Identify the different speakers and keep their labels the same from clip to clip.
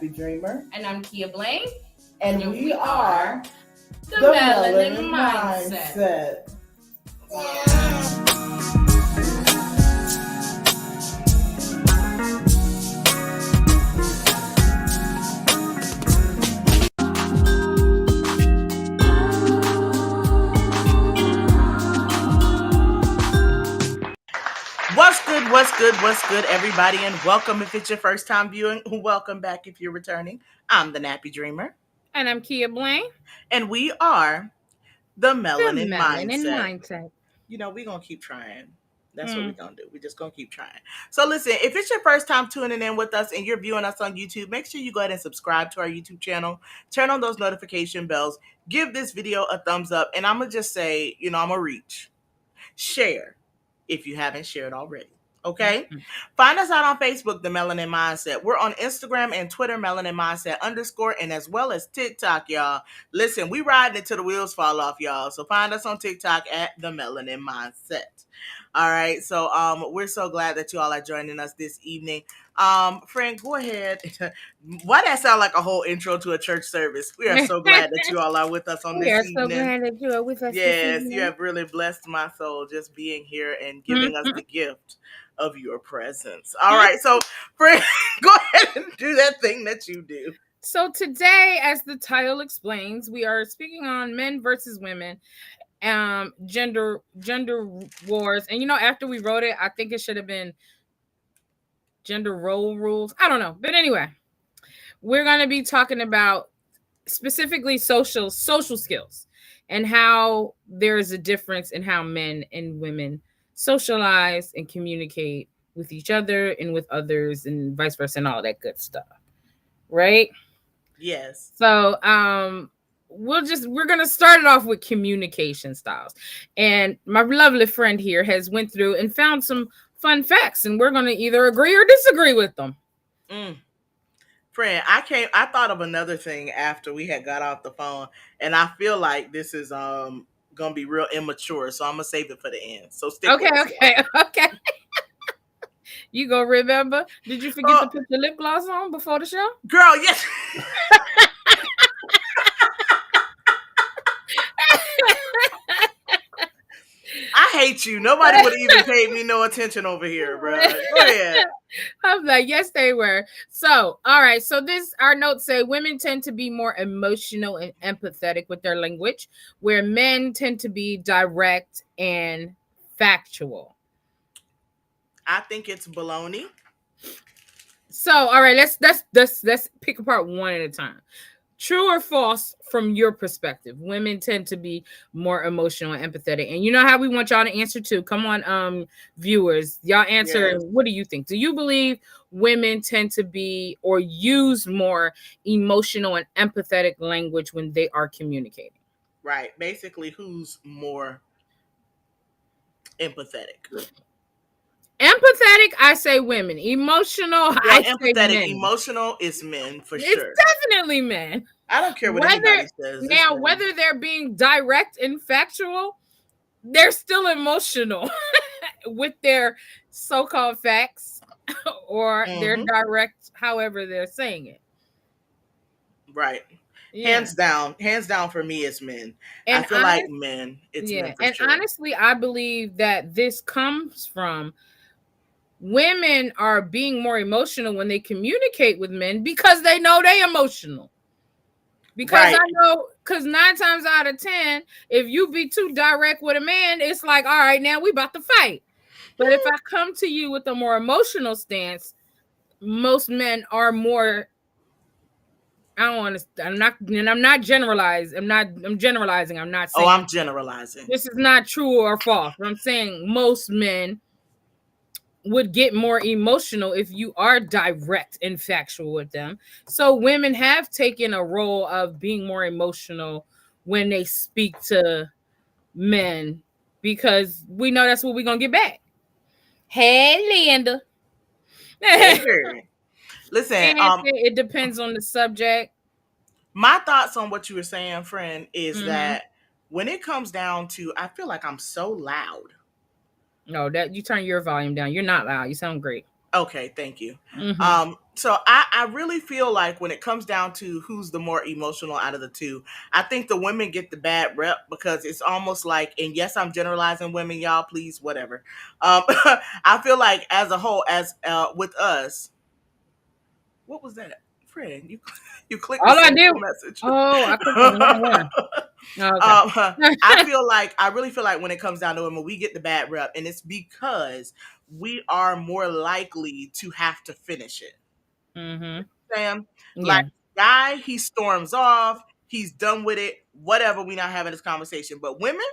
Speaker 1: Nappy Dreamer.
Speaker 2: And I'm Kia Blaine.
Speaker 1: And we are
Speaker 2: the Melanin Mindset.
Speaker 3: What's good, everybody, and welcome if it's your first time viewing. Welcome back if you're returning. I'm the Nappy Dreamer.
Speaker 2: And I'm Kia Blaine.
Speaker 3: And we are the Melanin
Speaker 2: Mindset.
Speaker 3: We're going to keep trying. That's what we're going to do. We're just going to keep trying. So listen, if it's your first time tuning in with us and you're viewing us on YouTube, make sure you go ahead and subscribe to our YouTube channel. Turn on those notification bells. Give this video a thumbs up. And I'm going to just say, I'm going to reach. Share if you haven't shared already. Okay. Mm-hmm. Find us out on Facebook, The Melanin Mindset. We're on Instagram and Twitter, Melanin Mindset _, and as well as TikTok, y'all. Listen, we riding it till the wheels fall off, y'all. So find us on TikTok at The Melanin Mindset. All right. So we're so glad that you all are joining us this evening. Friend, go ahead. Why that sound like a whole intro to a church service? We are so glad that you all are with us on this evening.
Speaker 2: We are so glad that you are with us
Speaker 3: this evening. You have really blessed my soul just being here and giving us the gift of your presence. All right, so friend, go ahead and do that thing that you do.
Speaker 2: So today, as the title explains, we are speaking on men versus women, gender wars. And after we wrote it, I think it should have been gender role rules. I don't know. But anyway, we're going to be talking about specifically social skills and how there is a difference in how men and women socialize and communicate with each other and with others and vice versa and all that good stuff. Right?
Speaker 3: Yes.
Speaker 2: So we're going to start it off with communication styles. And my lovely friend here has went through and found some fun facts, and we're going to either agree or disagree with them.
Speaker 3: Friend, I thought of another thing after we had got off the phone, and I feel like this is gonna be real immature, so I'm gonna save it for the end. So stick with us.
Speaker 2: Okay. You go remember? Did you forget to put your lip gloss on before the show?
Speaker 3: Girl, yes. I hate you. Nobody would even pay me no attention over here, bro. Go ahead.
Speaker 2: I'm like, yes, they were. So, all right. So our notes say women tend to be more emotional and empathetic with their language, where men tend to be direct and factual.
Speaker 3: I think it's baloney.
Speaker 2: So, all right, let's pick apart one at a time. True or false from your perspective? Women tend to be more emotional and empathetic. And you know how we want y'all to answer too. Come on, viewers. Y'all answer. Yes. What do you think? Do you believe women tend to be or use more emotional and empathetic language when they are communicating?
Speaker 3: Right. Basically, who's more empathetic?
Speaker 2: Empathetic, I say women. Emotional, I say men.
Speaker 3: Emotional is men for sure.
Speaker 2: It's definitely men.
Speaker 3: I don't care what anybody says.
Speaker 2: Now, whether they're being direct and factual, they're still emotional with their so-called facts or their direct, however they're saying it.
Speaker 3: Right. Yeah. Hands down for me, it's men. And I feel like men, it's men for sure.
Speaker 2: And honestly, I believe that this comes from women are being more emotional when they communicate with men because they know they're emotional. Because I know, because 9 times out of 10, if you be too direct with a man, it's like, all right, now we about to fight. But if I come to you with a more emotional stance, most men are more. I'm not generalizing. I'm generalizing. I'm not saying.
Speaker 3: Oh, I'm generalizing.
Speaker 2: This is not true or false. I'm saying most men would get more emotional if you are direct and factual with them. So women have taken a role of being more emotional when they speak to men because we know that's what we're going to get back. Hey, Linda.
Speaker 3: Listen,
Speaker 2: it depends on the subject.
Speaker 3: My thoughts on what you were saying, friend, is that when it comes down to, I feel like I'm so loud.
Speaker 2: No, that you turn your volume down. You're not loud. You sound great.
Speaker 3: Okay, thank you.
Speaker 2: Mm-hmm.
Speaker 3: So I really feel like when it comes down to who's the more emotional out of the two, I think the women get the bad rep because it's almost like, and yes, I'm generalizing women, y'all, please, whatever. I feel like as a whole, as with us, what was that? Friend, you you clicked the
Speaker 2: All I
Speaker 3: send
Speaker 2: did.
Speaker 3: message.
Speaker 2: Oh, I clicked on where? Oh, okay.
Speaker 3: I really feel like when it comes down to women, we get the bad rep, and it's because we are more likely to have to finish it.
Speaker 2: Mm-hmm.
Speaker 3: Sam, like
Speaker 2: Yeah.
Speaker 3: guy, he storms off, he's done with it, whatever. We not having this conversation, but women,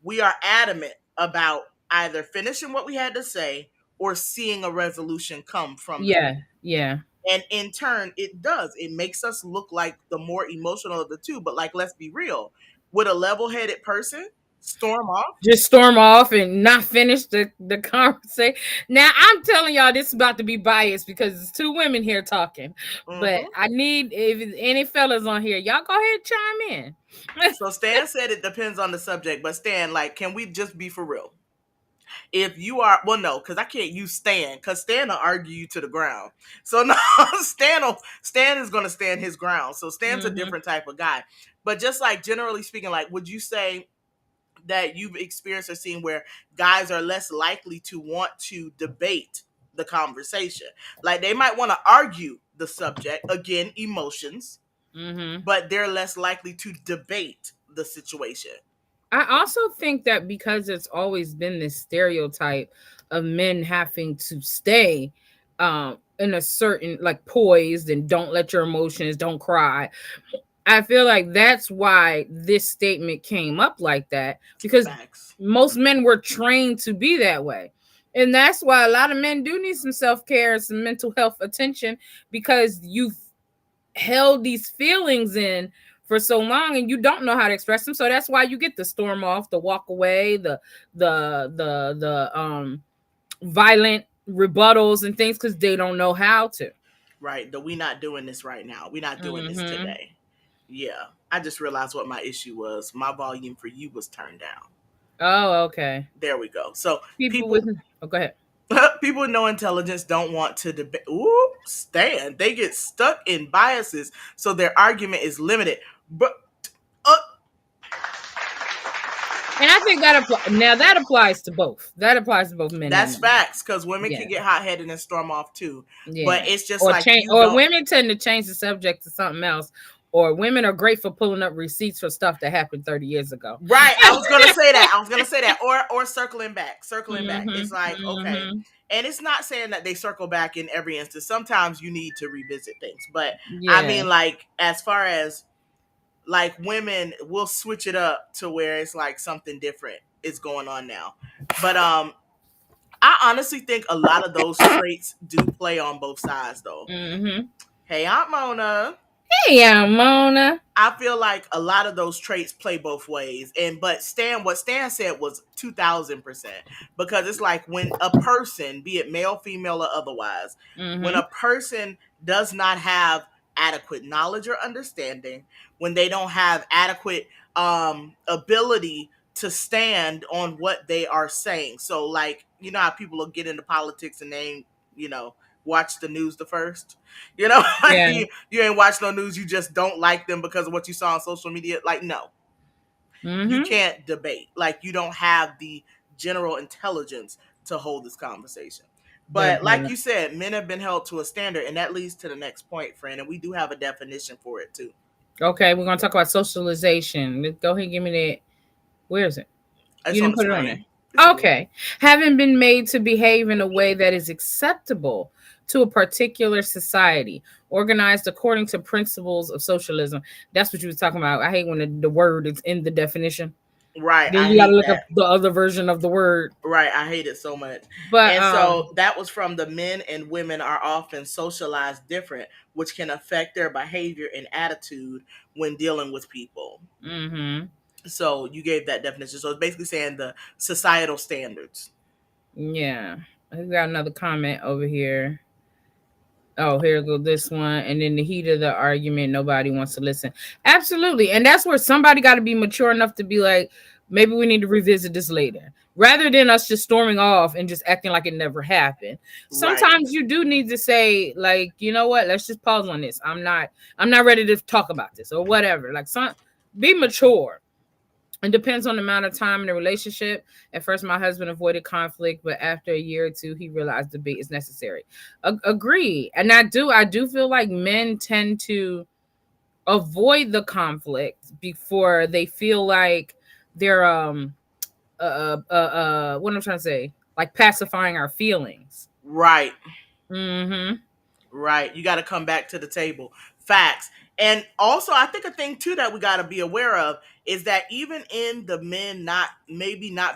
Speaker 3: we are adamant about either finishing what we had to say or seeing a resolution come from that.
Speaker 2: Yeah. Yeah.
Speaker 3: And in turn, it does. It makes us look like the more emotional of the two. But like, let's be real. Would a level-headed person storm off?
Speaker 2: Just storm off and not finish the conversation. Now I'm telling y'all this is about to be biased because it's two women here talking. But
Speaker 3: Hmm.
Speaker 2: I need if any fellas on here, y'all go ahead and chime in.
Speaker 3: So Stan said it depends on the subject. But Stan, like, can we just be for real? If you are, well, no, because I can't use Stan, because Stan will argue you to the ground. So no, Stan is going to stand his ground. So Stan's a
Speaker 2: Mm-hmm.
Speaker 3: different type of guy. But just like generally speaking, like, would you say that you've experienced or seen where guys are less likely to want to debate the conversation? Like they might want to argue the subject, again, emotions,
Speaker 2: Mm-hmm.
Speaker 3: but they're less likely to debate the situation.
Speaker 2: I also think that because it's always been this stereotype of men having to stay in a certain like poised and don't let your emotions, don't cry. I feel like that's why this statement came up like that because
Speaker 3: Facts.
Speaker 2: most men were trained to be that way. And that's why a lot of men do need some self-care and some mental health attention because you've held these feelings in for so long and you don't know how to express them. So that's why you get the storm off, the walk away, the violent rebuttals and things because they don't know how to.
Speaker 3: Right. We not doing this right now. We not doing this
Speaker 2: Mm-hmm.
Speaker 3: today. Yeah. I just realized what my issue was. My volume for you was turned down.
Speaker 2: Oh, okay.
Speaker 3: There we go. So
Speaker 2: People
Speaker 3: people
Speaker 2: with go ahead.
Speaker 3: people with no intelligence don't want to debate. Ooh, stand. They get stuck in biases, so their argument is limited. But uh,
Speaker 2: And I think that applies to both. That applies to both men and
Speaker 3: that's
Speaker 2: women.
Speaker 3: facts because women
Speaker 2: Yeah.
Speaker 3: can get hot headed and storm off too. But
Speaker 2: Yeah.
Speaker 3: it's just
Speaker 2: Or
Speaker 3: like
Speaker 2: change
Speaker 3: you
Speaker 2: or
Speaker 3: don't.
Speaker 2: women tend to change the subject to something else. Or women are great for pulling up receipts for stuff that happened 30 years ago.
Speaker 3: Right. I was gonna say that. I was gonna say that. Or circling back. Circling back.
Speaker 2: Mm-hmm.
Speaker 3: It's like, okay.
Speaker 2: Mm-hmm.
Speaker 3: And it's not saying that they circle back in every instance. Sometimes you need to revisit things. But I
Speaker 2: Yeah.
Speaker 3: mean, like, as far as like women will switch it up to where it's like something different is going on now. But I honestly think a lot of those traits do play on both sides though.
Speaker 2: Mm-hmm.
Speaker 3: Hey, Aunt Mona.
Speaker 2: Hey, Mona.
Speaker 3: I feel like a lot of those traits play both ways. And but what Stan said was 2000%. Because it's like when a person, be it male, female, or otherwise, when
Speaker 2: Mm-hmm.
Speaker 3: a person does not have adequate knowledge or understanding, when they don't have adequate ability to stand on what they are saying. So like, you know how people will get into politics and they, you know, watch the news the first. You know, like
Speaker 2: Yeah.
Speaker 3: you ain't watch no news. You just don't like them because of what you saw on social media. Like, no, you
Speaker 2: Mm-hmm.
Speaker 3: can't debate. Like, you don't have the general intelligence to hold this conversation. But like
Speaker 2: Definitely.
Speaker 3: you said, men have been held to a standard, and that leads to the next point, friend. And we do have a definition for it too.
Speaker 2: Okay, we're gonna talk about socialization. Go ahead and give me that. Where is it?
Speaker 3: It's
Speaker 2: You
Speaker 3: on
Speaker 2: didn't
Speaker 3: the
Speaker 2: put it on there.
Speaker 3: screen. It's okay.
Speaker 2: Okay. Having been made to behave in a way that is acceptable to a particular society, organized according to principles of socialism. That's what you was talking about. I hate when the word is in the definition.
Speaker 3: Right.
Speaker 2: Then
Speaker 3: I
Speaker 2: you got to
Speaker 3: hate
Speaker 2: look up
Speaker 3: that.
Speaker 2: the other version of the word.
Speaker 3: Right, I hate it so much.
Speaker 2: But
Speaker 3: And so that was from the men and women are often socialized different, which can affect their behavior and attitude when dealing with people.
Speaker 2: mhm.
Speaker 3: So you gave that definition. So it's basically saying the societal standards.
Speaker 2: Yeah. We got another comment over here. Oh, here go this one. And in the heat of the argument, nobody wants to listen. Absolutely. And that's where somebody got to be mature enough to be like, Maybe we need to revisit this later. Rather than us just storming off and just acting like it never happened.
Speaker 3: Right.
Speaker 2: Sometimes you do need to say, like, you know what, let's just pause on this. I'm not ready to talk about this or whatever. Like, be mature. It depends on the amount of time in the relationship. At first, my husband avoided conflict, but after a year or two, he realized debate is necessary. Agree. And I do feel like men tend to avoid the conflict before they feel like they're what I'm trying to say, like pacifying our feelings.
Speaker 3: Right.
Speaker 2: Mm-hmm.
Speaker 3: Right. You got to come back to the table. Facts. And also, I think a thing too that we got to be aware of is that even in the men not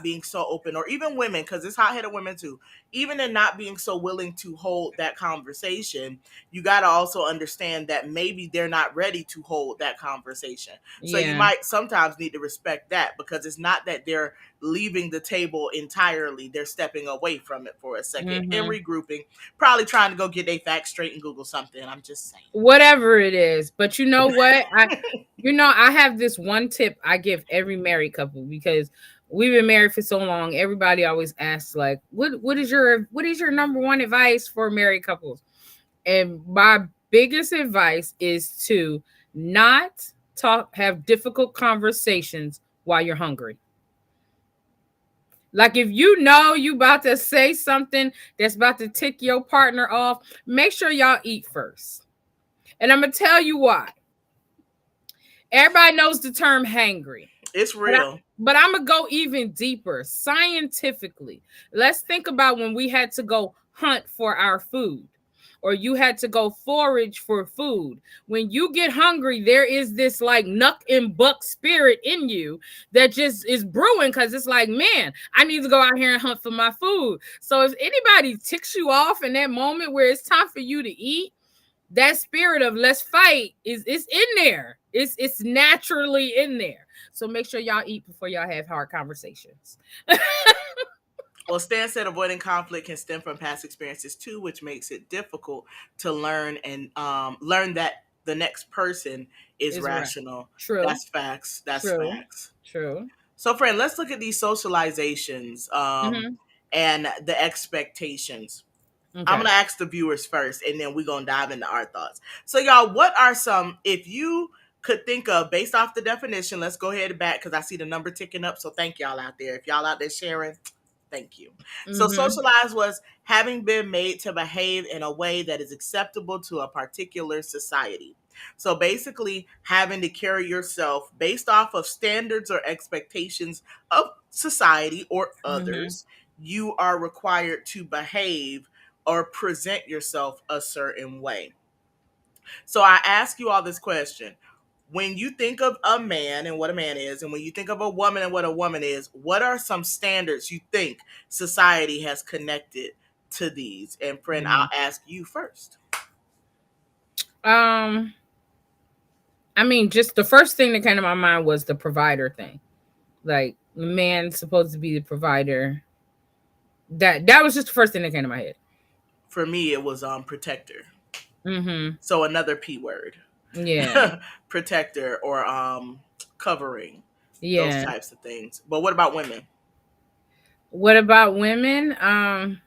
Speaker 3: being so open, or even women, because it's hot-headed women too, even in not being so willing to hold that conversation, you got to also understand that maybe they're not ready to hold that conversation. So you
Speaker 2: Yeah.
Speaker 3: might sometimes need to respect that, because it's not that they're leaving the table entirely. They're stepping away from it for a second and
Speaker 2: Mm-hmm.
Speaker 3: regrouping, probably trying to go get their facts straight and Google something. I'm just saying.
Speaker 2: Whatever it is. But you know what? I have this one tip I give every married couple, because we've been married for so long. Everybody always asks, like, what is your number one advice for married couples? And my biggest advice is to not have difficult conversations while you're hungry. Like, if you know you about to say something that's about to tick your partner off, make sure y'all eat first. And I'm going to tell you why. Everybody knows the term hangry.
Speaker 3: It's real.
Speaker 2: But I'm going to go even deeper. Scientifically, let's think about when we had to go hunt for our food, or you had to go forage for food. When you get hungry, there is this like nuck and buck spirit in you that just is brewing, because it's like, man, I need to go out here and hunt for my food. So if anybody ticks you off in that moment where it's time for you to eat, that spirit of let's fight is in there. It's naturally in there. So make sure y'all eat before y'all have hard conversations.
Speaker 3: Well, Stan said avoiding conflict can stem from past experiences too, which makes it difficult to learn and learn that the next person is rational.
Speaker 2: True.
Speaker 3: That's facts. That's
Speaker 2: True.
Speaker 3: facts.
Speaker 2: True.
Speaker 3: So, friend, let's look at these socializations and the expectations.
Speaker 2: Okay.
Speaker 3: I'm going to ask the viewers first, and then we're going to dive into our thoughts. So, y'all, what are some, if you could think of, based off the definition, let's go ahead and back, because I see the number ticking up. So thank y'all out there. If y'all out there sharing, thank you. So socialized was having been made to behave in a way that is acceptable to a particular society. So basically having to carry yourself based off of standards or expectations of society or others. You are required to behave or present yourself a certain way. So I ask you all this question. When you think of a man and what a man is, and when you think of a woman and what a woman is, what are some standards you think society has connected to these? And friend, I'll ask you first.
Speaker 2: I mean, just the first thing that came to my mind was the provider thing. Like, the man's supposed to be the provider. That was just the first thing that came to my head.
Speaker 3: For me, it was protector.
Speaker 2: Mm-hmm.
Speaker 3: So another P word.
Speaker 2: Yeah.
Speaker 3: Protector or covering.
Speaker 2: Yeah.
Speaker 3: Those types of things. But what about women?
Speaker 2: What about women?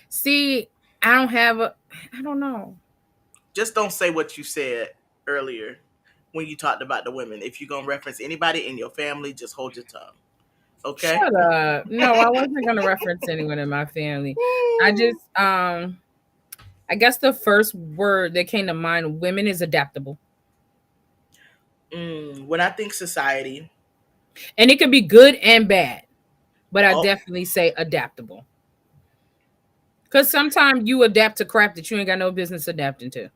Speaker 2: See, I don't know.
Speaker 3: Just don't say what you said earlier when you talked about the women. If you're going to reference anybody in your family, just hold your tongue. Okay?
Speaker 2: Shut up. No, I wasn't going to reference anyone in my family. I just, I guess the first word that came to mind, women, is adaptable.
Speaker 3: When I think society.
Speaker 2: And it could be good and bad, but I definitely say adaptable. Because sometimes you adapt to crap that you ain't got no business adapting to.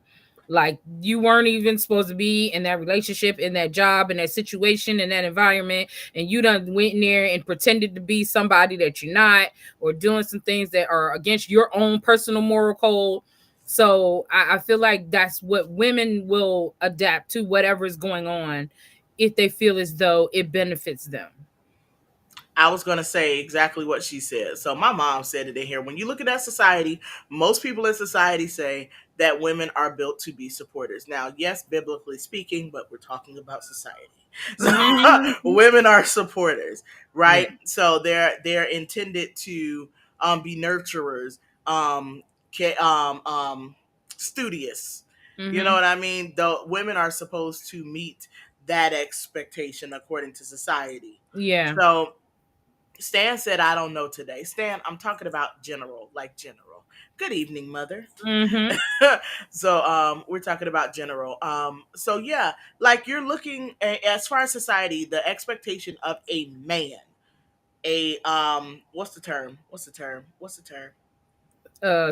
Speaker 2: Like, you weren't even supposed to be in that relationship, in that job, in that situation, in that environment, and you done went in there and pretended to be somebody that you're not, or doing some things that are against your own personal moral code. So I feel like that's what women will adapt to, whatever is going on, if they feel as though it benefits them.
Speaker 3: I was going to say exactly what she said. So my mom said it in here. When you look at that society, most people in society say that women are built to be supporters. Now, yes, biblically speaking, but we're talking about society. So
Speaker 2: Mm-hmm.
Speaker 3: women are supporters,
Speaker 2: Yeah.
Speaker 3: right? So they're intended to be nurturers, um, studious. You know
Speaker 2: Mm-hmm.
Speaker 3: what I mean? The women are supposed to meet that expectation according to society.
Speaker 2: Yeah.
Speaker 3: So Stan said, I don't know today. Stan, I'm talking about general, like general. Good evening, mother.
Speaker 2: Mm-hmm.
Speaker 3: So we're talking about general. So yeah, like you're looking as far as society, the expectation of a man, a what's the term? A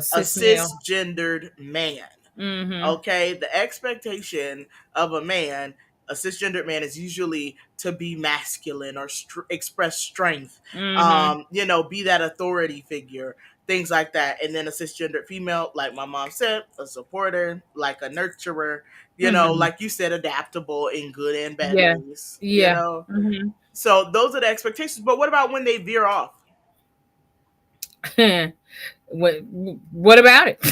Speaker 2: Cis male.
Speaker 3: cisgendered man.
Speaker 2: Mm-hmm.
Speaker 3: Okay, the expectation of a man, a cisgendered man, is usually to be masculine or express strength,
Speaker 2: Mm-hmm.
Speaker 3: be that authority figure, things like that. And then a cisgendered female, like my mom said, a supporter, like a nurturer,
Speaker 2: Mm-hmm.
Speaker 3: like you said, adaptable in good and bad
Speaker 2: Yeah.
Speaker 3: ways,
Speaker 2: Yeah. Mm-hmm.
Speaker 3: So those are the expectations. But what about when they veer off?
Speaker 2: what what about it?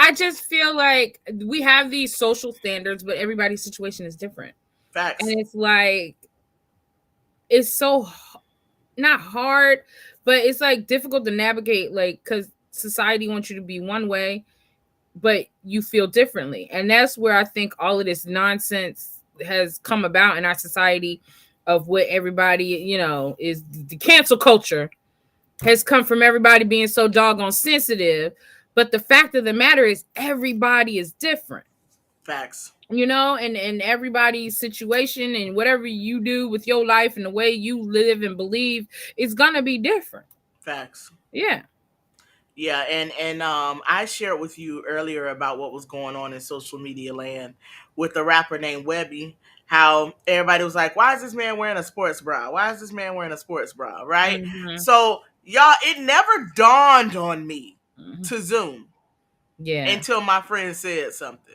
Speaker 2: I just feel like we have these social standards, but everybody's situation is different. And
Speaker 3: Facts.
Speaker 2: it's like it's so not hard, but it's like difficult to navigate, like because society wants you to be one way, but you feel differently. And that's where I think all of this nonsense has come about in our society of what everybody, is the cancel culture has come from everybody being so doggone sensitive. But the fact of the matter is everybody is different.
Speaker 3: Facts.
Speaker 2: And everybody's situation and whatever you do with your life and the way you live and believe is gonna be different.
Speaker 3: Facts.
Speaker 2: Yeah.
Speaker 3: Yeah, and I shared with you earlier about what was going on in social media land with the rapper named Webby. How everybody was like, "Why is this man wearing a sports bra? Why is this man wearing a sports bra?" Right?
Speaker 2: Mm-hmm.
Speaker 3: So y'all, it never dawned on me
Speaker 2: Mm-hmm.
Speaker 3: to Zoom
Speaker 2: Yeah.
Speaker 3: until my friend said something.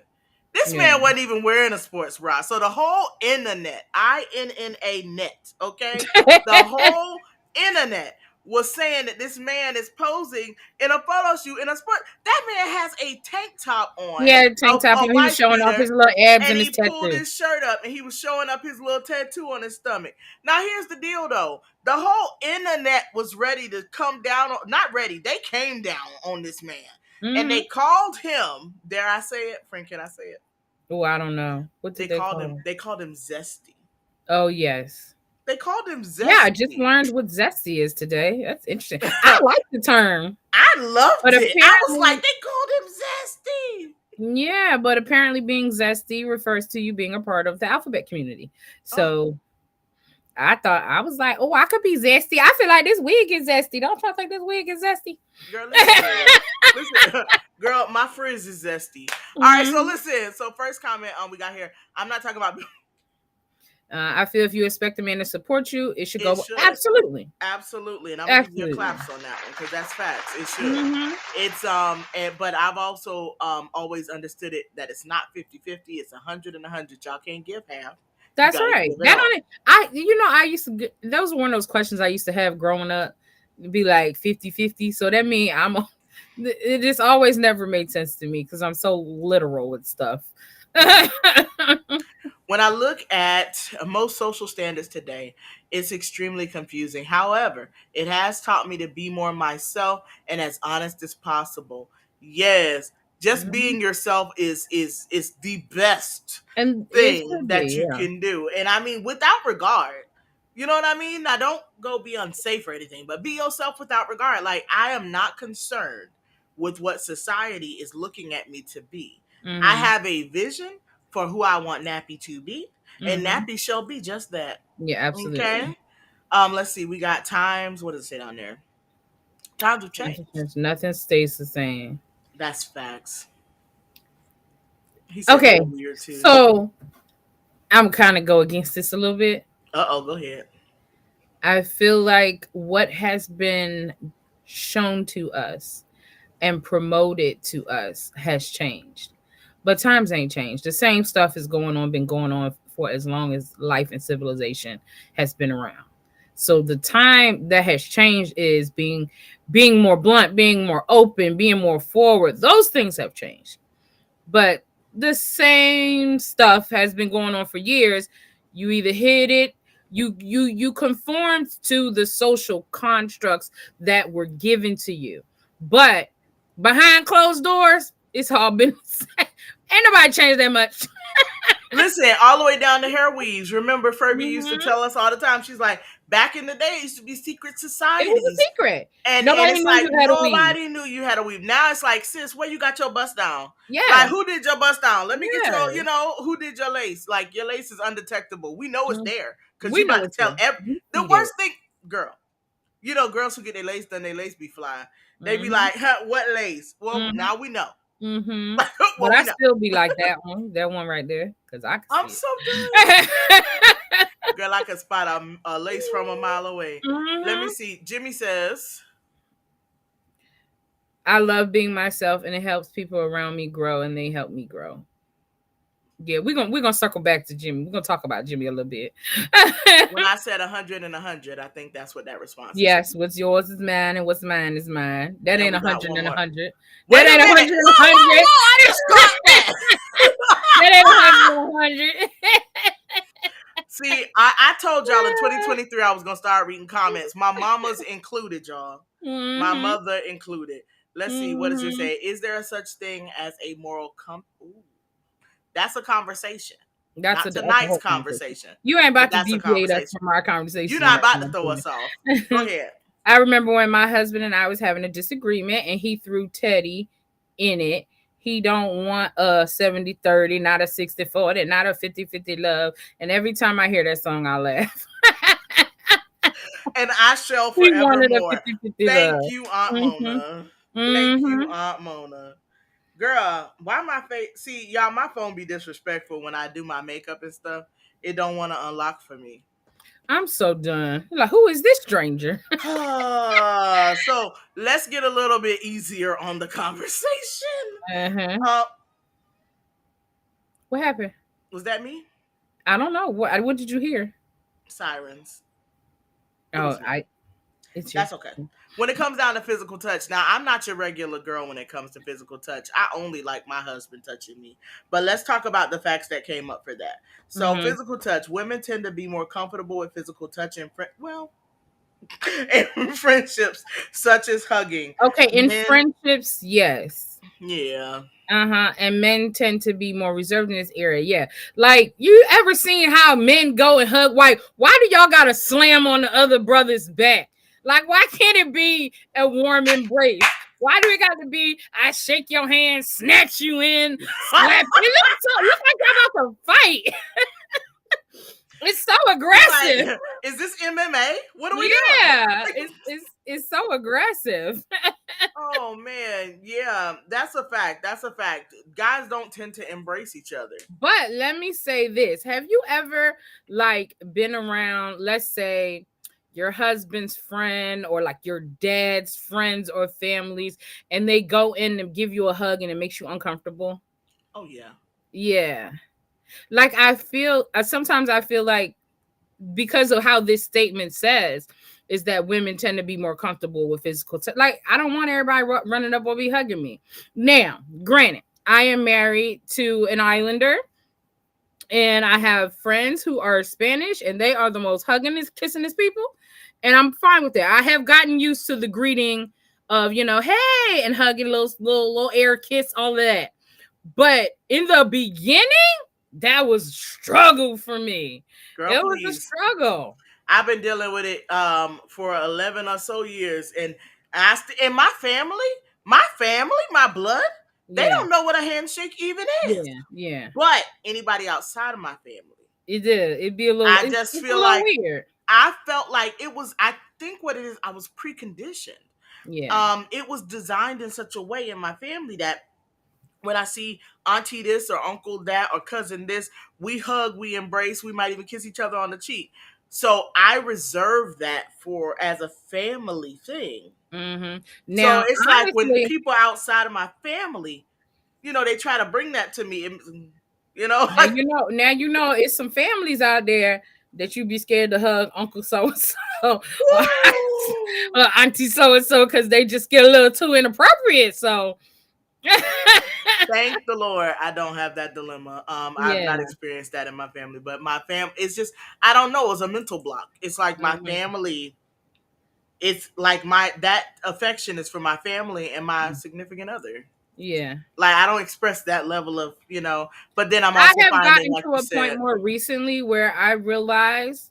Speaker 3: This
Speaker 2: Yeah.
Speaker 3: man wasn't even wearing a sports bra. So the whole internet, INNA net, okay? The whole internet was saying that this man is posing in a photo shoot in a sport. That man has a tank top on,
Speaker 2: Yeah, tank top
Speaker 3: a
Speaker 2: on. He was
Speaker 3: wife
Speaker 2: showing off his
Speaker 3: beater,
Speaker 2: little abs
Speaker 3: and
Speaker 2: and
Speaker 3: he
Speaker 2: his
Speaker 3: pulled
Speaker 2: tattoo.
Speaker 3: his shirt up and he was showing up his little tattoo on his stomach. Now here's the deal though. The whole internet was ready to come down on, not ready, they came down on this man.
Speaker 2: Mm-hmm.
Speaker 3: And they called him, dare I say it? Frank, can I say it?
Speaker 2: Oh, I don't know. What did they call him?
Speaker 3: They called him Zesty.
Speaker 2: Oh, yes.
Speaker 3: They called him Zesty.
Speaker 2: Yeah, I just learned what zesty is today. That's interesting. I like the term.
Speaker 3: I loved
Speaker 2: But
Speaker 3: it. I was like, they called him Zesty.
Speaker 2: Yeah, but apparently being zesty refers to you being a part of the alphabet community. So I was like, oh, I could be zesty. I feel like this wig is zesty. Don't y'all think this wig is zesty?
Speaker 3: Girl, listen. Girl, my frizz is zesty. All right, so listen. So first comment we got here. I'm not talking about.
Speaker 2: I feel if you expect a man to support you, it should go.
Speaker 3: Absolutely, and I'm gonna give you a claps on that one because that's facts. It should.
Speaker 2: Mm-hmm.
Speaker 3: It's but I've also always understood it that it's not 50-50. It's 100 and 100. Y'all can't give half.
Speaker 2: That's right. That only I used to. Those were one of those questions I used to have growing up. Be like 50-50. So that means it just always never made sense to me because I'm so literal with stuff.
Speaker 3: When I look at most social standards today, it's extremely confusing. However, it has taught me to be more myself and as honest as possible. Yes, just being yourself is the best thing that you can do. And I mean, without regard. You know what I mean? Now, don't go be unsafe or anything, but be yourself without regard. Like, I am not concerned with what society is looking at me to be. I have a vision for who I want Nappy to be, and Nappy shall be just that.
Speaker 2: Yeah, absolutely.
Speaker 3: Okay. Let's see. We got times. What does it say down there? Times have changed.
Speaker 2: Nothing stays the same.
Speaker 3: That's facts.
Speaker 2: Okay. So I'm kind of go against this a little bit.
Speaker 3: Go ahead.
Speaker 2: I feel like what has been shown to us and promoted to us has changed. But times ain't changed. The same stuff is been going on for as long as life and civilization has been around. So the time that has changed is being more blunt, being more open, being more forward. Those things have changed. But the same stuff has been going on for years. You either hit it, you conformed to the social constructs that were given to you. But behind closed doors, it's all been ain't nobody changed that much.
Speaker 3: Listen, all the way down to hair weaves. Remember, Fergie used to
Speaker 2: Mhm.
Speaker 3: tell us all the time. She's like, back in the day, it used to be secret
Speaker 2: It was a
Speaker 3: societies,
Speaker 2: secret.
Speaker 3: and
Speaker 2: Nobody
Speaker 3: it's
Speaker 2: knew
Speaker 3: like
Speaker 2: you had a weave.
Speaker 3: nobody knew you had a weave. Now it's like, sis, where you got your bust down?
Speaker 2: Yeah.
Speaker 3: Like, who did your bust down? Let me get your,
Speaker 2: Yeah.
Speaker 3: who did your lace? Like, your lace is undetectable. We know it's
Speaker 2: Mhm.
Speaker 3: there because
Speaker 2: We
Speaker 3: you
Speaker 2: know
Speaker 3: about to
Speaker 2: it's
Speaker 3: tell
Speaker 2: there. We
Speaker 3: the
Speaker 2: see
Speaker 3: worst
Speaker 2: it.
Speaker 3: thing, girl. Girls who get their lace done, their lace be flying. They be
Speaker 2: Mhm.
Speaker 3: like, huh, what lace? Well,
Speaker 2: Mhm.
Speaker 3: now we know.
Speaker 2: Mm-hmm.
Speaker 3: Well,
Speaker 2: But I
Speaker 3: we know.
Speaker 2: still be like that one right there, because I can
Speaker 3: I'm
Speaker 2: see
Speaker 3: so done.
Speaker 2: it.
Speaker 3: Girl, I can spot a lace from a mile away. Let me
Speaker 2: Mhm.
Speaker 3: see. Jimmy says,
Speaker 2: I love being myself, and it helps people around me grow, and they help me grow. Yeah, we're gonna circle back to Jimmy. We're gonna talk about Jimmy a little bit.
Speaker 3: when I said 100 and 100, I think that's what that response is.
Speaker 2: Yes, what's yours is mine, and what's mine is mine. That
Speaker 3: And
Speaker 2: ain't
Speaker 3: we got
Speaker 2: 100
Speaker 3: one
Speaker 2: and
Speaker 3: more.
Speaker 2: 100.
Speaker 3: Wait
Speaker 2: That
Speaker 3: a
Speaker 2: ain't
Speaker 3: minute.
Speaker 2: 100 and
Speaker 3: Whoa,
Speaker 2: 100.
Speaker 3: I just caught that.
Speaker 2: That ain't 100 and 100.
Speaker 3: See, I told y'all in 2023 I was going to start reading comments. My mama's included, y'all. My
Speaker 2: Mhm.
Speaker 3: mother included. Let's see. What does it
Speaker 2: Mhm.
Speaker 3: say? Is there a such thing as a moral Ooh, that's a conversation.
Speaker 2: That's
Speaker 3: Not
Speaker 2: that's a
Speaker 3: tonight's
Speaker 2: whole conversation.
Speaker 3: conversation,
Speaker 2: You ain't
Speaker 3: but
Speaker 2: about to
Speaker 3: that's a
Speaker 2: deviate us
Speaker 3: conversation.
Speaker 2: from our
Speaker 3: You're
Speaker 2: conversation
Speaker 3: not
Speaker 2: right
Speaker 3: about to
Speaker 2: now,
Speaker 3: throw
Speaker 2: baby.
Speaker 3: us off. Go ahead.
Speaker 2: I remember when my husband and I was having a disagreement, and he threw Teddy in it. He don't want a 70-30, not a 60-40, not a 50-50 love. And every time I hear that song, I laugh.
Speaker 3: And I shall
Speaker 2: He wanted a
Speaker 3: forevermore.
Speaker 2: 50-50
Speaker 3: Thank
Speaker 2: love.
Speaker 3: you, Aunt
Speaker 2: Mm-hmm.
Speaker 3: Mona. Thank you,
Speaker 2: Mm-hmm.
Speaker 3: Aunt Mona. Girl, why my face? See, y'all, my phone be disrespectful when I do my makeup and stuff. It don't want to unlock for me.
Speaker 2: I'm so done. Like, who is this stranger?
Speaker 3: So let's get a little bit easier on the conversation.
Speaker 2: Uh-huh.
Speaker 3: Uh,
Speaker 2: What happened?
Speaker 3: was that me?
Speaker 2: I don't know. What did you hear?
Speaker 3: Sirens. It
Speaker 2: Oh,
Speaker 3: was me.
Speaker 2: it's you.
Speaker 3: That's okay. When it comes down to physical touch, now I'm not your regular girl when it comes to physical touch. I only like my husband touching me. But let's talk about the facts that came up for that. So,
Speaker 2: Mm-hmm.
Speaker 3: physical touch, women tend to be more comfortable with physical touch in friendships such as hugging.
Speaker 2: Okay, in
Speaker 3: Men,
Speaker 2: friendships, yes.
Speaker 3: yeah.
Speaker 2: Uh-huh. And men tend to be more reserved in this area. Yeah. Like, you ever seen how men go and hug? Why do y'all gotta slam on the other brother's back? Like, why can't it be a warm embrace? Why do it got to be I shake your hand, snatch you in, slap you? Look like y'all about to fight. It's so aggressive.
Speaker 3: Like, is this MMA? What are we doing?
Speaker 2: Yeah, it's so aggressive.
Speaker 3: Oh man, yeah, that's a fact. That's a fact. Guys don't tend to embrace each other.
Speaker 2: But let me say this. Have you ever like been around, let's say, your husband's friend or like your dad's friends or families, and they go in and give you a hug and it makes you uncomfortable?
Speaker 3: Oh yeah.
Speaker 2: Yeah. Like sometimes I feel like, because of how this statement says, is that women tend to be more comfortable with physical touch. Like, I don't want everybody running up or be hugging me. Now, granted, I am married to an islander, and I have friends who are Spanish, and they are the most hugging and kissing people, and I'm fine with that. I have gotten used to the greeting of, hey, and hugging, little air kiss, all of that. But in the beginning, that was a struggle for me.
Speaker 3: Girl,
Speaker 2: It was a
Speaker 3: please.
Speaker 2: struggle.
Speaker 3: I've been dealing with it for 11 or so years, and my family, my blood, they don't know what a handshake even is.
Speaker 2: Yeah.
Speaker 3: But anybody outside of my family,
Speaker 2: It'd be a little.
Speaker 3: I just
Speaker 2: It's a
Speaker 3: feel
Speaker 2: little
Speaker 3: like
Speaker 2: weird.
Speaker 3: I felt like it was. I think what it is, I was preconditioned.
Speaker 2: Yeah.
Speaker 3: It was designed in such a way in my family that when I see auntie this or uncle that or cousin this, we hug, we embrace, we might even kiss each other on the cheek. So I reserve that for as a family thing.
Speaker 2: Mm-hmm.
Speaker 3: So
Speaker 2: Now,
Speaker 3: it's like when
Speaker 2: honestly,
Speaker 3: people outside of my family, they try to bring that to me. You know,
Speaker 2: Now you know. Now you know. It's some families out there that you be scared to hug Uncle so and so or Auntie so and so because they just get a little too inappropriate. So
Speaker 3: thank the Lord, I don't have that dilemma. I've
Speaker 2: yeah.
Speaker 3: not experienced that in my family, but my fam, it's just I don't know. It's a mental block. It's like my
Speaker 2: Mhm.
Speaker 3: family. It's like my that affection is for my family and my significant other.
Speaker 2: Yeah.
Speaker 3: Like I don't express that level of but then I'm
Speaker 2: I
Speaker 3: also
Speaker 2: have
Speaker 3: finding,
Speaker 2: gotten
Speaker 3: like
Speaker 2: to
Speaker 3: you
Speaker 2: a point
Speaker 3: said,
Speaker 2: more recently where I realize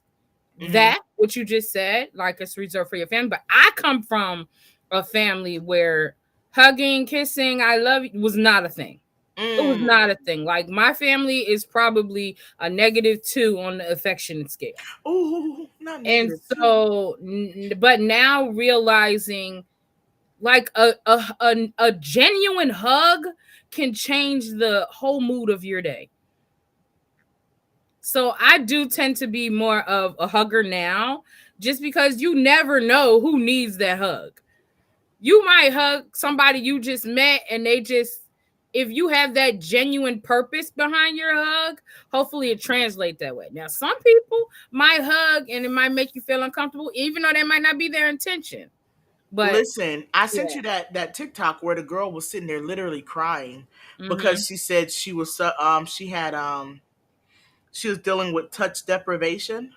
Speaker 3: hmm
Speaker 2: that what you just said, like it's reserved for your family. But I come from a family where hugging, kissing, I love you was not a thing. It was
Speaker 3: mm,
Speaker 2: not a thing. Like my family is probably a -2 on the affection scale.
Speaker 3: ooh, not
Speaker 2: And
Speaker 3: negative too.
Speaker 2: so, but now realizing like a genuine hug can change the whole mood of your day. So I do tend to be more of a hugger now, just because you never know who needs that hug. You might hug somebody you just met, and they just, if you have that genuine purpose behind your hug, hopefully it translates that way. Now, some people might hug and it might make you feel uncomfortable, even though that might not be their intention. But
Speaker 3: Listen, I
Speaker 2: yeah,
Speaker 3: sent you that TikTok where the girl was sitting there literally crying
Speaker 2: mm-hmm.
Speaker 3: because she said she was she was dealing with touch deprivation.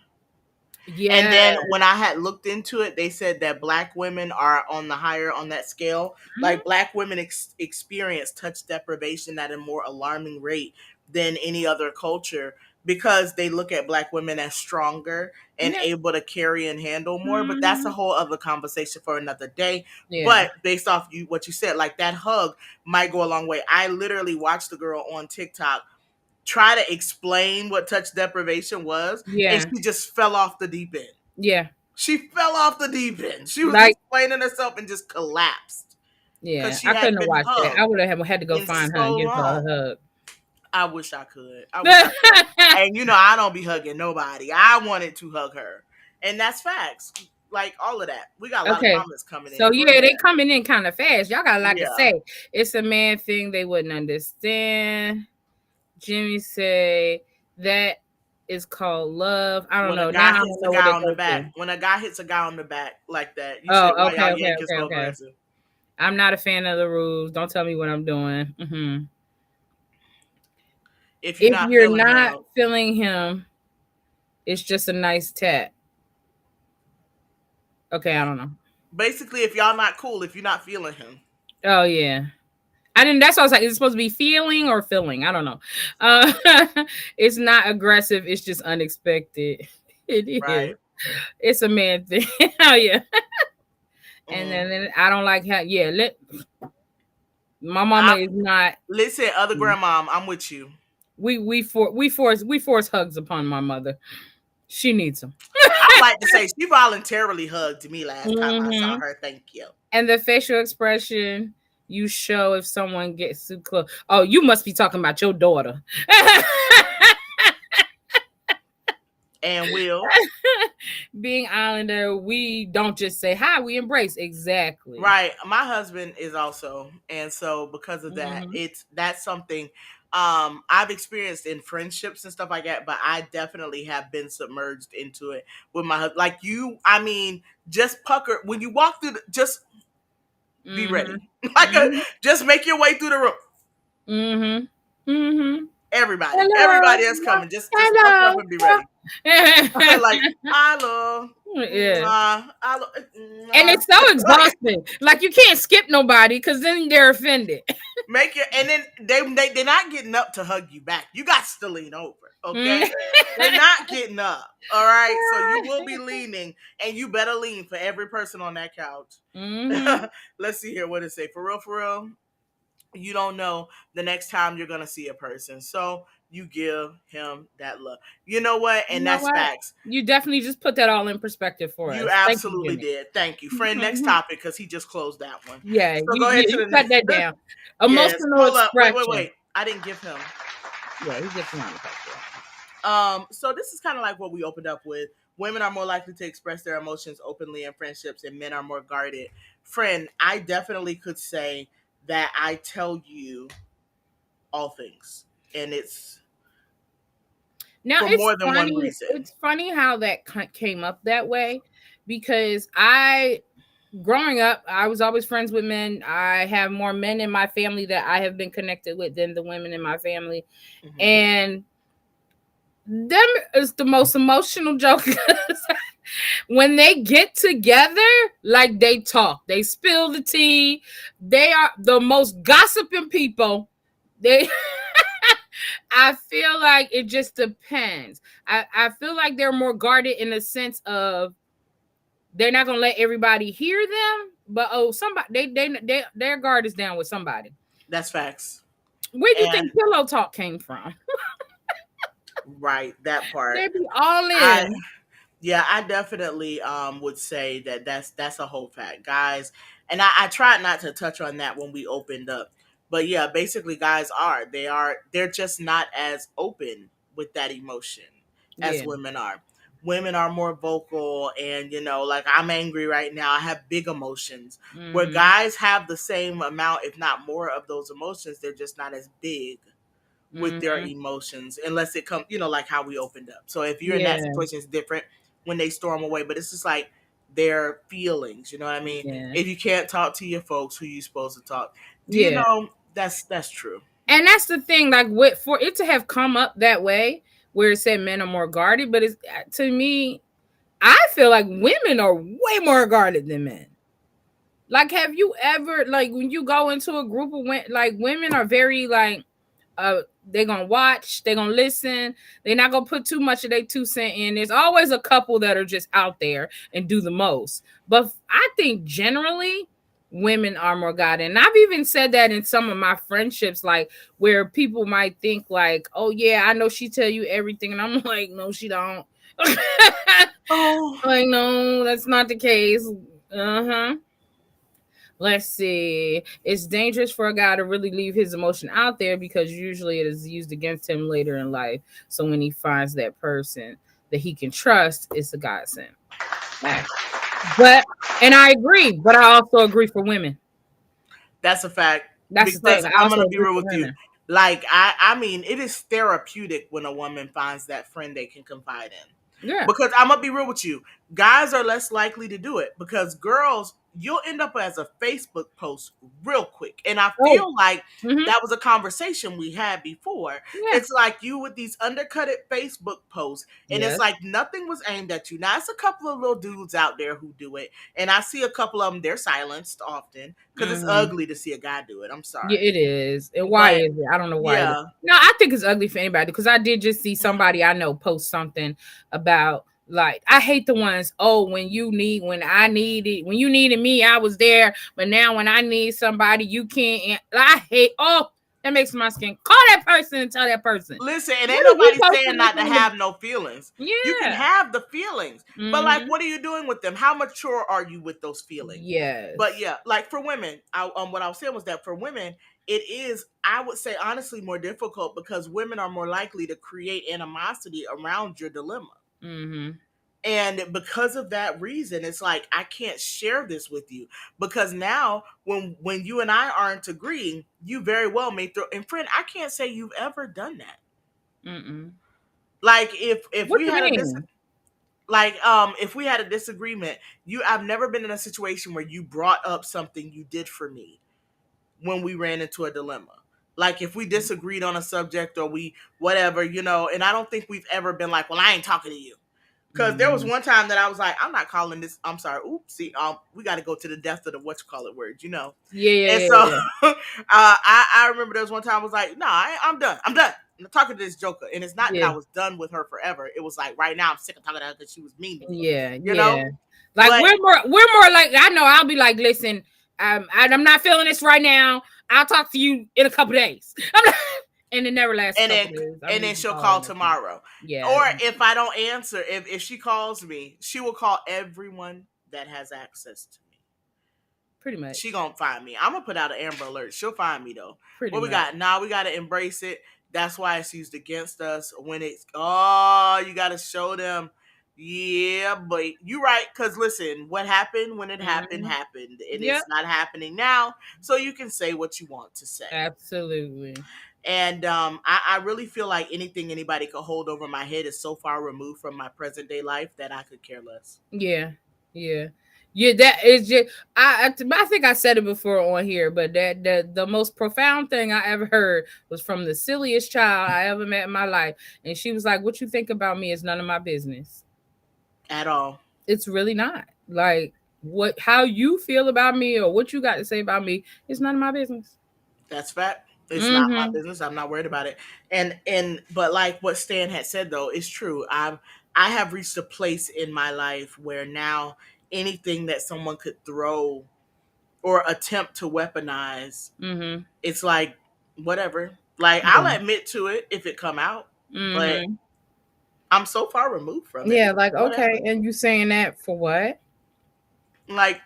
Speaker 3: And
Speaker 2: Yeah.
Speaker 3: then when I had looked into it, they said that black women are on the higher on that scale.
Speaker 2: Mhm.
Speaker 3: Like black women experience touch deprivation at a more alarming rate than any other culture because they look at black women as stronger and
Speaker 2: Yeah.
Speaker 3: able to carry and handle more. But that's a
Speaker 2: Mhm.
Speaker 3: whole other conversation for another day.
Speaker 2: Yeah.
Speaker 3: But based off what you said, like that hug might go a long way. I literally watched the girl on TikTok try to explain what touch deprivation was, and
Speaker 2: Yeah.
Speaker 3: she just fell off the deep end.
Speaker 2: Yeah.
Speaker 3: She fell off the deep end. She was
Speaker 2: Like,
Speaker 3: explaining herself and just collapsed because
Speaker 2: yeah,
Speaker 3: she
Speaker 2: I couldn't
Speaker 3: hadn't
Speaker 2: have
Speaker 3: been
Speaker 2: watched that.
Speaker 3: hugged
Speaker 2: I would have had to go
Speaker 3: in
Speaker 2: find her and
Speaker 3: so
Speaker 2: give her
Speaker 3: long.
Speaker 2: a hug.
Speaker 3: I wish I could. I wish I could. And I don't be hugging nobody. I wanted to hug her. And that's facts. Like all of that. We got a lot of
Speaker 2: Okay.
Speaker 3: comments coming
Speaker 2: So
Speaker 3: in. Go
Speaker 2: yeah,
Speaker 3: ahead.
Speaker 2: they coming in kind of fast. Y'all got a lot to
Speaker 3: Yeah.
Speaker 2: say. It's a man thing they wouldn't understand. Jimmy say that is called love. I don't
Speaker 3: When a
Speaker 2: know. Now
Speaker 3: guy
Speaker 2: I
Speaker 3: hits
Speaker 2: don't
Speaker 3: a
Speaker 2: know where
Speaker 3: guy
Speaker 2: to
Speaker 3: on the
Speaker 2: go
Speaker 3: back,
Speaker 2: to.
Speaker 3: when a guy hits a guy on the back like that, you said,
Speaker 2: Oh,
Speaker 3: why
Speaker 2: okay,
Speaker 3: y'all
Speaker 2: okay,
Speaker 3: Yankees
Speaker 2: okay,
Speaker 3: so
Speaker 2: okay.
Speaker 3: aggressive?
Speaker 2: I'm not a fan of the rules. Don't tell me what I'm doing.
Speaker 3: If you're
Speaker 2: If
Speaker 3: not
Speaker 2: you're
Speaker 3: feeling
Speaker 2: not
Speaker 3: him,
Speaker 2: feeling him, it's just a nice tap. Okay, I don't know.
Speaker 3: basically, if y'all not cool, if you're not feeling him,
Speaker 2: Oh yeah. I didn't. That's what I was like. Is it supposed to be feeling or feeling? I don't know. Uh, it's not aggressive. It's just unexpected. It is.
Speaker 3: right?
Speaker 2: It's a man thing. Oh yeah. And
Speaker 3: Mm.
Speaker 2: then I don't like how. Yeah. My mama is not.
Speaker 3: Listen, other grandmom, I'm with you.
Speaker 2: We force hugs upon my mother. She needs them.
Speaker 3: I like to say she voluntarily hugged me last time I saw
Speaker 2: Hmm.
Speaker 3: her. Thank you.
Speaker 2: And the facial expression you show if someone gets too close. Oh, you must be talking about your daughter.
Speaker 3: And Will,
Speaker 2: Being Islander, we don't just say hi, we embrace. Exactly.
Speaker 3: right? My husband is also, and so because of that,
Speaker 2: Hmm.
Speaker 3: that's something I've experienced in friendships and stuff like that. But I definitely have been submerged into it with my husband. Like you, I mean, just pucker when you walk through. Just be
Speaker 2: Hmm.
Speaker 3: ready. Like
Speaker 2: Hmm.
Speaker 3: just make your way through the room.
Speaker 2: Hmm. Hmm.
Speaker 3: Everybody
Speaker 2: Hello.
Speaker 3: that's coming, just pucker up
Speaker 2: Hello.
Speaker 3: and be ready. Like hello,
Speaker 2: Yeah.
Speaker 3: hello,
Speaker 2: And it's so
Speaker 3: like
Speaker 2: exhausting. Like you can't skip nobody because then they're offended.
Speaker 3: make it, and then they're not getting up to hug you back. You got to lean over,
Speaker 2: Mhm.
Speaker 3: okay? They're not getting up. All right, so you will be leaning, and you better lean for every person on that couch.
Speaker 2: Mhm.
Speaker 3: Let's see here what it say. For real, for real. You don't know the next time you're gonna see a person, so you give him that love. You know what?
Speaker 2: You
Speaker 3: And
Speaker 2: know
Speaker 3: that's
Speaker 2: what?
Speaker 3: facts.
Speaker 2: You definitely just put that all in perspective for
Speaker 3: You
Speaker 2: us. Thank you,
Speaker 3: absolutely
Speaker 2: Jimmy.
Speaker 3: did. Thank you, friend. Next topic, because he just closed that one.
Speaker 2: Yeah,
Speaker 3: So
Speaker 2: you,
Speaker 3: go
Speaker 2: you
Speaker 3: ahead to
Speaker 2: you
Speaker 3: the
Speaker 2: cut
Speaker 3: next.
Speaker 2: that down.
Speaker 3: Yes.
Speaker 2: Emotional
Speaker 3: Hold up. Wait,
Speaker 2: expression.
Speaker 3: wait. I didn't give him.
Speaker 2: Yeah, he gets around the country.
Speaker 3: So this is kind of like what we opened up with. Women are more likely to express their emotions openly in friendships, and men are more guarded. Friend, I definitely could say that I tell you all things, and it's
Speaker 2: Now
Speaker 3: for
Speaker 2: it's
Speaker 3: more than one
Speaker 2: funny.
Speaker 3: reason.
Speaker 2: It's funny how that came up that way, because growing up, I was always friends with men. I have more men in my family that I have been connected with than the women in my family.
Speaker 3: Mhm.
Speaker 2: And them is the most emotional jokers. When they get together, like, they talk, they spill the tea. They are the most gossiping people. They I feel like it just depends. I feel like they're more guarded in the sense of they're not gonna let everybody hear them, but somebody their guard is down with somebody.
Speaker 3: That's facts.
Speaker 2: Where do you
Speaker 3: And
Speaker 2: think pillow talk came from?
Speaker 3: right, that part.
Speaker 2: They be all
Speaker 3: I
Speaker 2: in.
Speaker 3: Yeah, I definitely would say that that's a whole fact, guys. And I tried not to touch on that when we opened up, but yeah, basically, guys they're just not as open with that emotion as
Speaker 2: Yeah.
Speaker 3: women are. Women are more vocal, and like, I'm angry right now. I have big emotions. Where
Speaker 2: Mhm.
Speaker 3: guys have the same amount, if not more, of those emotions. They're just not as big with their
Speaker 2: Mhm.
Speaker 3: emotions, unless it comes, like how we opened up. So if you're in that
Speaker 2: Yeah.
Speaker 3: situation, it's different when they storm away, but it's just like their feelings, you know what I mean?
Speaker 2: Yeah.
Speaker 3: If you can't talk to your folks, who you supposed to talk? Do you
Speaker 2: Yeah.
Speaker 3: know that's true?
Speaker 2: And that's the thing, like, for it to have come up that way, where it said men are more guarded, but it's, to me, I feel like women are way more guarded than men. Like, have you ever, like, when you go into a group of women, like, women are very, like, they're gonna watch, they're gonna listen, they're not gonna put too much of their 2 cents in. There's always a couple that are just out there and do the most. But I think generally women are more guarded. And I've even said that in some of my friendships, like, where people might think like, oh yeah, I know she tell you everything. And I'm like, no, she don't.
Speaker 3: Oh,
Speaker 2: Like, no, that's not the case. Uh-huh. Let's see. It's dangerous for a guy to really leave his emotion out there, because usually it is used against him later in life. So when he finds that person that he can trust, it's a godsend. But, and I agree, but I also agree for women.
Speaker 3: that's a fact.
Speaker 2: That's the thing.
Speaker 3: Because
Speaker 2: I
Speaker 3: I'm
Speaker 2: also
Speaker 3: gonna be
Speaker 2: agree
Speaker 3: real
Speaker 2: for
Speaker 3: with you.
Speaker 2: women.
Speaker 3: Like, I mean, it is therapeutic when a woman finds that friend they can confide in.
Speaker 2: Yeah.
Speaker 3: Because I'm gonna be real with you, guys are less likely to do it, because girls, you'll end up as a Facebook post real quick. And I
Speaker 2: Oh.
Speaker 3: feel like
Speaker 2: Mhm.
Speaker 3: that was a conversation we had before.
Speaker 2: Yeah.
Speaker 3: It's like you with these undercutted Facebook posts, and
Speaker 2: Yes.
Speaker 3: it's like nothing was aimed at you. Now, it's a couple of little dudes out there who do it, and I see a couple of them, they're silenced often, because it's
Speaker 2: Mhm.
Speaker 3: ugly to see a guy do it. I'm sorry.
Speaker 2: Yeah, it is. And why
Speaker 3: But
Speaker 2: is it? I don't know why.
Speaker 3: yeah.
Speaker 2: No, I think it's ugly for anybody, because I did just see somebody I know post something about, like, I hate the ones, oh, when you needed me, I was there, but now when I need somebody, you can't. I hate. Oh, that makes my skin. Call that person and tell that person.
Speaker 3: Listen, it
Speaker 2: What
Speaker 3: ain't
Speaker 2: are you
Speaker 3: nobody saying
Speaker 2: posting this
Speaker 3: not to
Speaker 2: on the?
Speaker 3: have no feelings. You can
Speaker 2: Yeah.
Speaker 3: have the feelings, but like,
Speaker 2: Mhm.
Speaker 3: what are you doing with them? How mature are you with those feelings?
Speaker 2: Yes.
Speaker 3: But yeah, like for women, what I was saying was that for women, it is, I would say, honestly, more difficult, because women are more likely to create animosity around your dilemma.
Speaker 2: Mhm.
Speaker 3: And because of that reason, it's like, I can't share this with you, because now when you and I aren't agreeing, you very well may throw. And friend, I can't say you've ever done that.
Speaker 2: Mm-mm.
Speaker 3: Like, if
Speaker 2: What
Speaker 3: we
Speaker 2: you
Speaker 3: had
Speaker 2: mean?
Speaker 3: if we had a disagreement, I've never been in a situation where you brought up something you did for me when we ran into a dilemma. Like, if we disagreed on a subject, or we whatever, and I don't think we've ever been like, well, I ain't talking to you. Because there was one time that I was like, I'm not calling this. I'm sorry. Oopsie. We got to go to the depth of the words,
Speaker 2: Yeah,
Speaker 3: And
Speaker 2: yeah,
Speaker 3: so,
Speaker 2: yeah.
Speaker 3: I remember there was one time I was like, no, I'm done. I'm done. I'm talking to this joker. And it's not that
Speaker 2: Yeah.
Speaker 3: I was done with her forever. It was like, right now I'm sick of talking to her because she was mean to me.
Speaker 2: Yeah,
Speaker 3: You know?
Speaker 2: Like,
Speaker 3: But
Speaker 2: we're more like, I know I'll be like, listen, I'm not feeling this right now. I'll talk to you in a couple days. And it never lasts a
Speaker 3: and
Speaker 2: couple
Speaker 3: then
Speaker 2: days.
Speaker 3: and then she'll call tomorrow.
Speaker 2: Yeah.
Speaker 3: Or if I don't answer, if she calls me, she will call everyone that has access to me.
Speaker 2: Pretty much.
Speaker 3: She gonna find me. I'm gonna put out an Amber Alert. She'll find me though.
Speaker 2: Pretty
Speaker 3: What we
Speaker 2: much.
Speaker 3: got now? We gotta embrace it. That's why it's used against us when it's. Oh, you gotta show them. Yeah, but you right. Cause listen, what happened when it happened, and
Speaker 2: Yep.
Speaker 3: it's not happening now. So you can say what you want to say.
Speaker 2: Absolutely.
Speaker 3: And I really feel like anything anybody could hold over my head is so far removed from my present day life that I could care less.
Speaker 2: Yeah, yeah, yeah. That is just I think I said it before on here, but that the most profound thing I ever heard was from the silliest child I ever met in my life, and she was like, "What you think about me is none of my business."
Speaker 3: At all.
Speaker 2: It's really not. Like how you feel about me or what you got to say about me is none of my business.
Speaker 3: That's fact. It's not my
Speaker 2: Mm-hmm.
Speaker 3: business. I'm not worried about it. And but like what Stan had said though, is true. I have reached a place in my life where now anything that someone could throw or attempt to weaponize,
Speaker 2: Mm-hmm.
Speaker 3: it's like whatever. Like I'll admit to it if it come out, but
Speaker 2: Mm-hmm.
Speaker 3: I'm so far removed from it.
Speaker 2: Yeah, like
Speaker 3: Whatever.
Speaker 2: okay, and you saying that for what?
Speaker 3: Like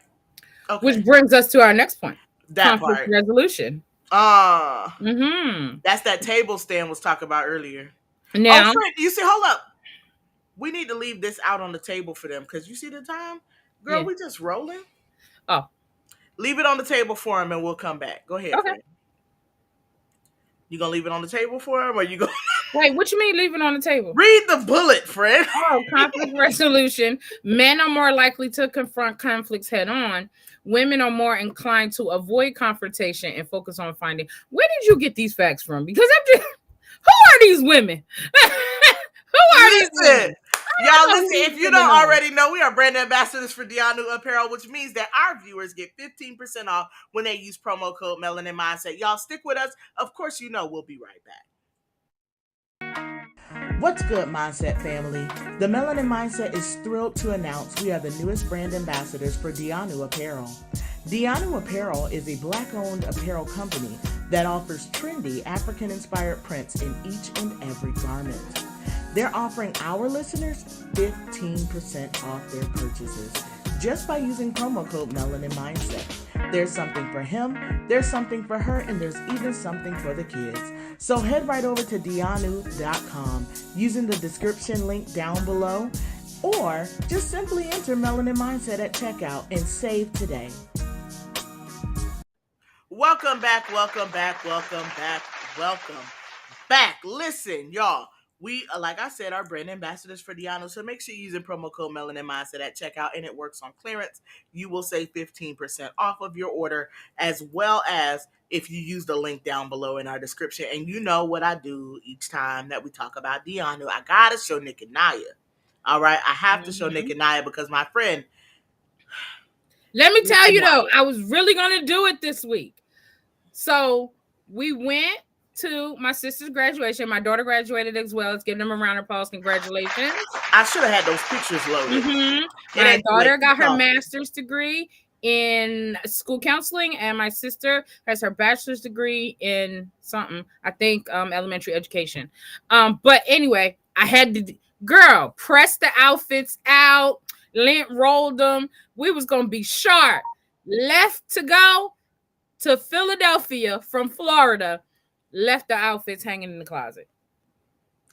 Speaker 3: okay,
Speaker 2: Which brings us to our next point:
Speaker 3: that
Speaker 2: conflict
Speaker 3: part.
Speaker 2: resolution.
Speaker 3: Ah,
Speaker 2: Mm-hmm.
Speaker 3: that's that table Stan was talking about earlier. Oh,
Speaker 2: Now,
Speaker 3: friend, you see, hold up. We need to leave this out on the table for them because you see the time, girl.
Speaker 2: yeah.
Speaker 3: We just rolling.
Speaker 2: Oh,
Speaker 3: Leave it on the table for him, and we'll come back. Go ahead,
Speaker 2: okay.
Speaker 3: friend. You gonna leave it on the table for him, or you gonna
Speaker 2: Wait, what you mean leaving on the table?
Speaker 3: read the bullet, friend?
Speaker 2: Oh, conflict resolution. Men are more likely to confront conflicts head on. Women are more inclined to avoid confrontation and focus on finding. Where did you get these facts from? Because I'm just, who are these women? Who are these
Speaker 3: Listen,
Speaker 2: women?
Speaker 3: y'all.
Speaker 2: know
Speaker 3: Listen,
Speaker 2: who these
Speaker 3: if you
Speaker 2: women
Speaker 3: don't
Speaker 2: are.
Speaker 3: already know, we are brand ambassadors for Dianu Apparel, which means that our viewers get 15% off when they use promo code Melanin Mindset. Y'all stick with us. Of course, you know we'll be right back. What's good, Mindset family? The Melanin Mindset is thrilled to announce we are the newest brand ambassadors for Dianu Apparel. Dianu Apparel is a Black-owned apparel company that offers trendy African-inspired prints in each and every garment. They're offering our listeners 15% off their purchases just by using promo code Melanin Mindset. There's something for him, there's something for her, and there's even something for the kids. So head right over to dianu.com using the description link down below, or just simply enter Melanin Mindset at checkout and save today. Welcome back, welcome back, welcome back, welcome back. Listen, y'all. We, like I said, are brand ambassadors for Dianu, so make sure you're using promo code Melanin Mindset at checkout, and it works on clearance. You will save 15% off of your order, as well as if you use the link down below in our description. And you know what I do each time that we talk about Dianu. I gotta show Nick and Naya. All right, I have to show Nick and Naya because my friend.
Speaker 2: Let me tell you though, I was really gonna do it this week. So we went to my sister's graduation. My daughter graduated as well. Let's give them a round of applause. Congratulations.
Speaker 3: I should have had those pictures loaded.
Speaker 2: Mm-hmm. My daughter got her master's degree in school counseling, and my sister has her bachelor's degree in something, I think elementary education. But anyway, I had to, girl, press the outfits out, lint rolled them. We was gonna be sharp. Left to go to Philadelphia from Florida, left the outfits hanging in the closet.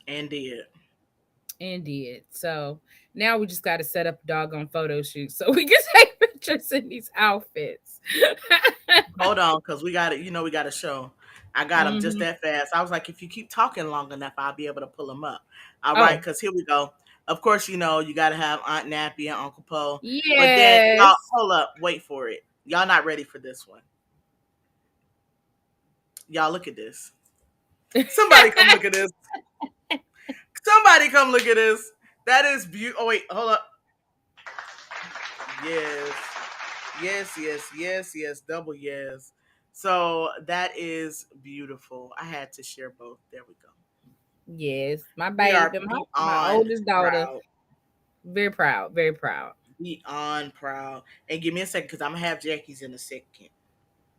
Speaker 3: And did.
Speaker 2: So now we just got to set up a doggone photo shoot so we can take pictures in these outfits.
Speaker 3: Hold on, because we got it. You know, we got to show. I got them just that fast. I was like, if you keep talking long enough, I'll be able to pull them up. All right, because here we go. Of course, you know, you got to have Aunt Nappy and Uncle Poe.
Speaker 2: Yes.
Speaker 3: But then, y'all, hold up. Wait for it. Y'all not ready for this one. Y'all look at this. Somebody come look at this. Somebody come look at this. That is beautiful. Oh, wait. Hold up. Yes. Double yes. So that is beautiful. I had to share both. There we go.
Speaker 2: Yes. My baby, my oldest daughter.
Speaker 3: Proud.
Speaker 2: Very proud. Very proud.
Speaker 3: Beyond proud. And give me a second because I'm going to have Jackie's in a second.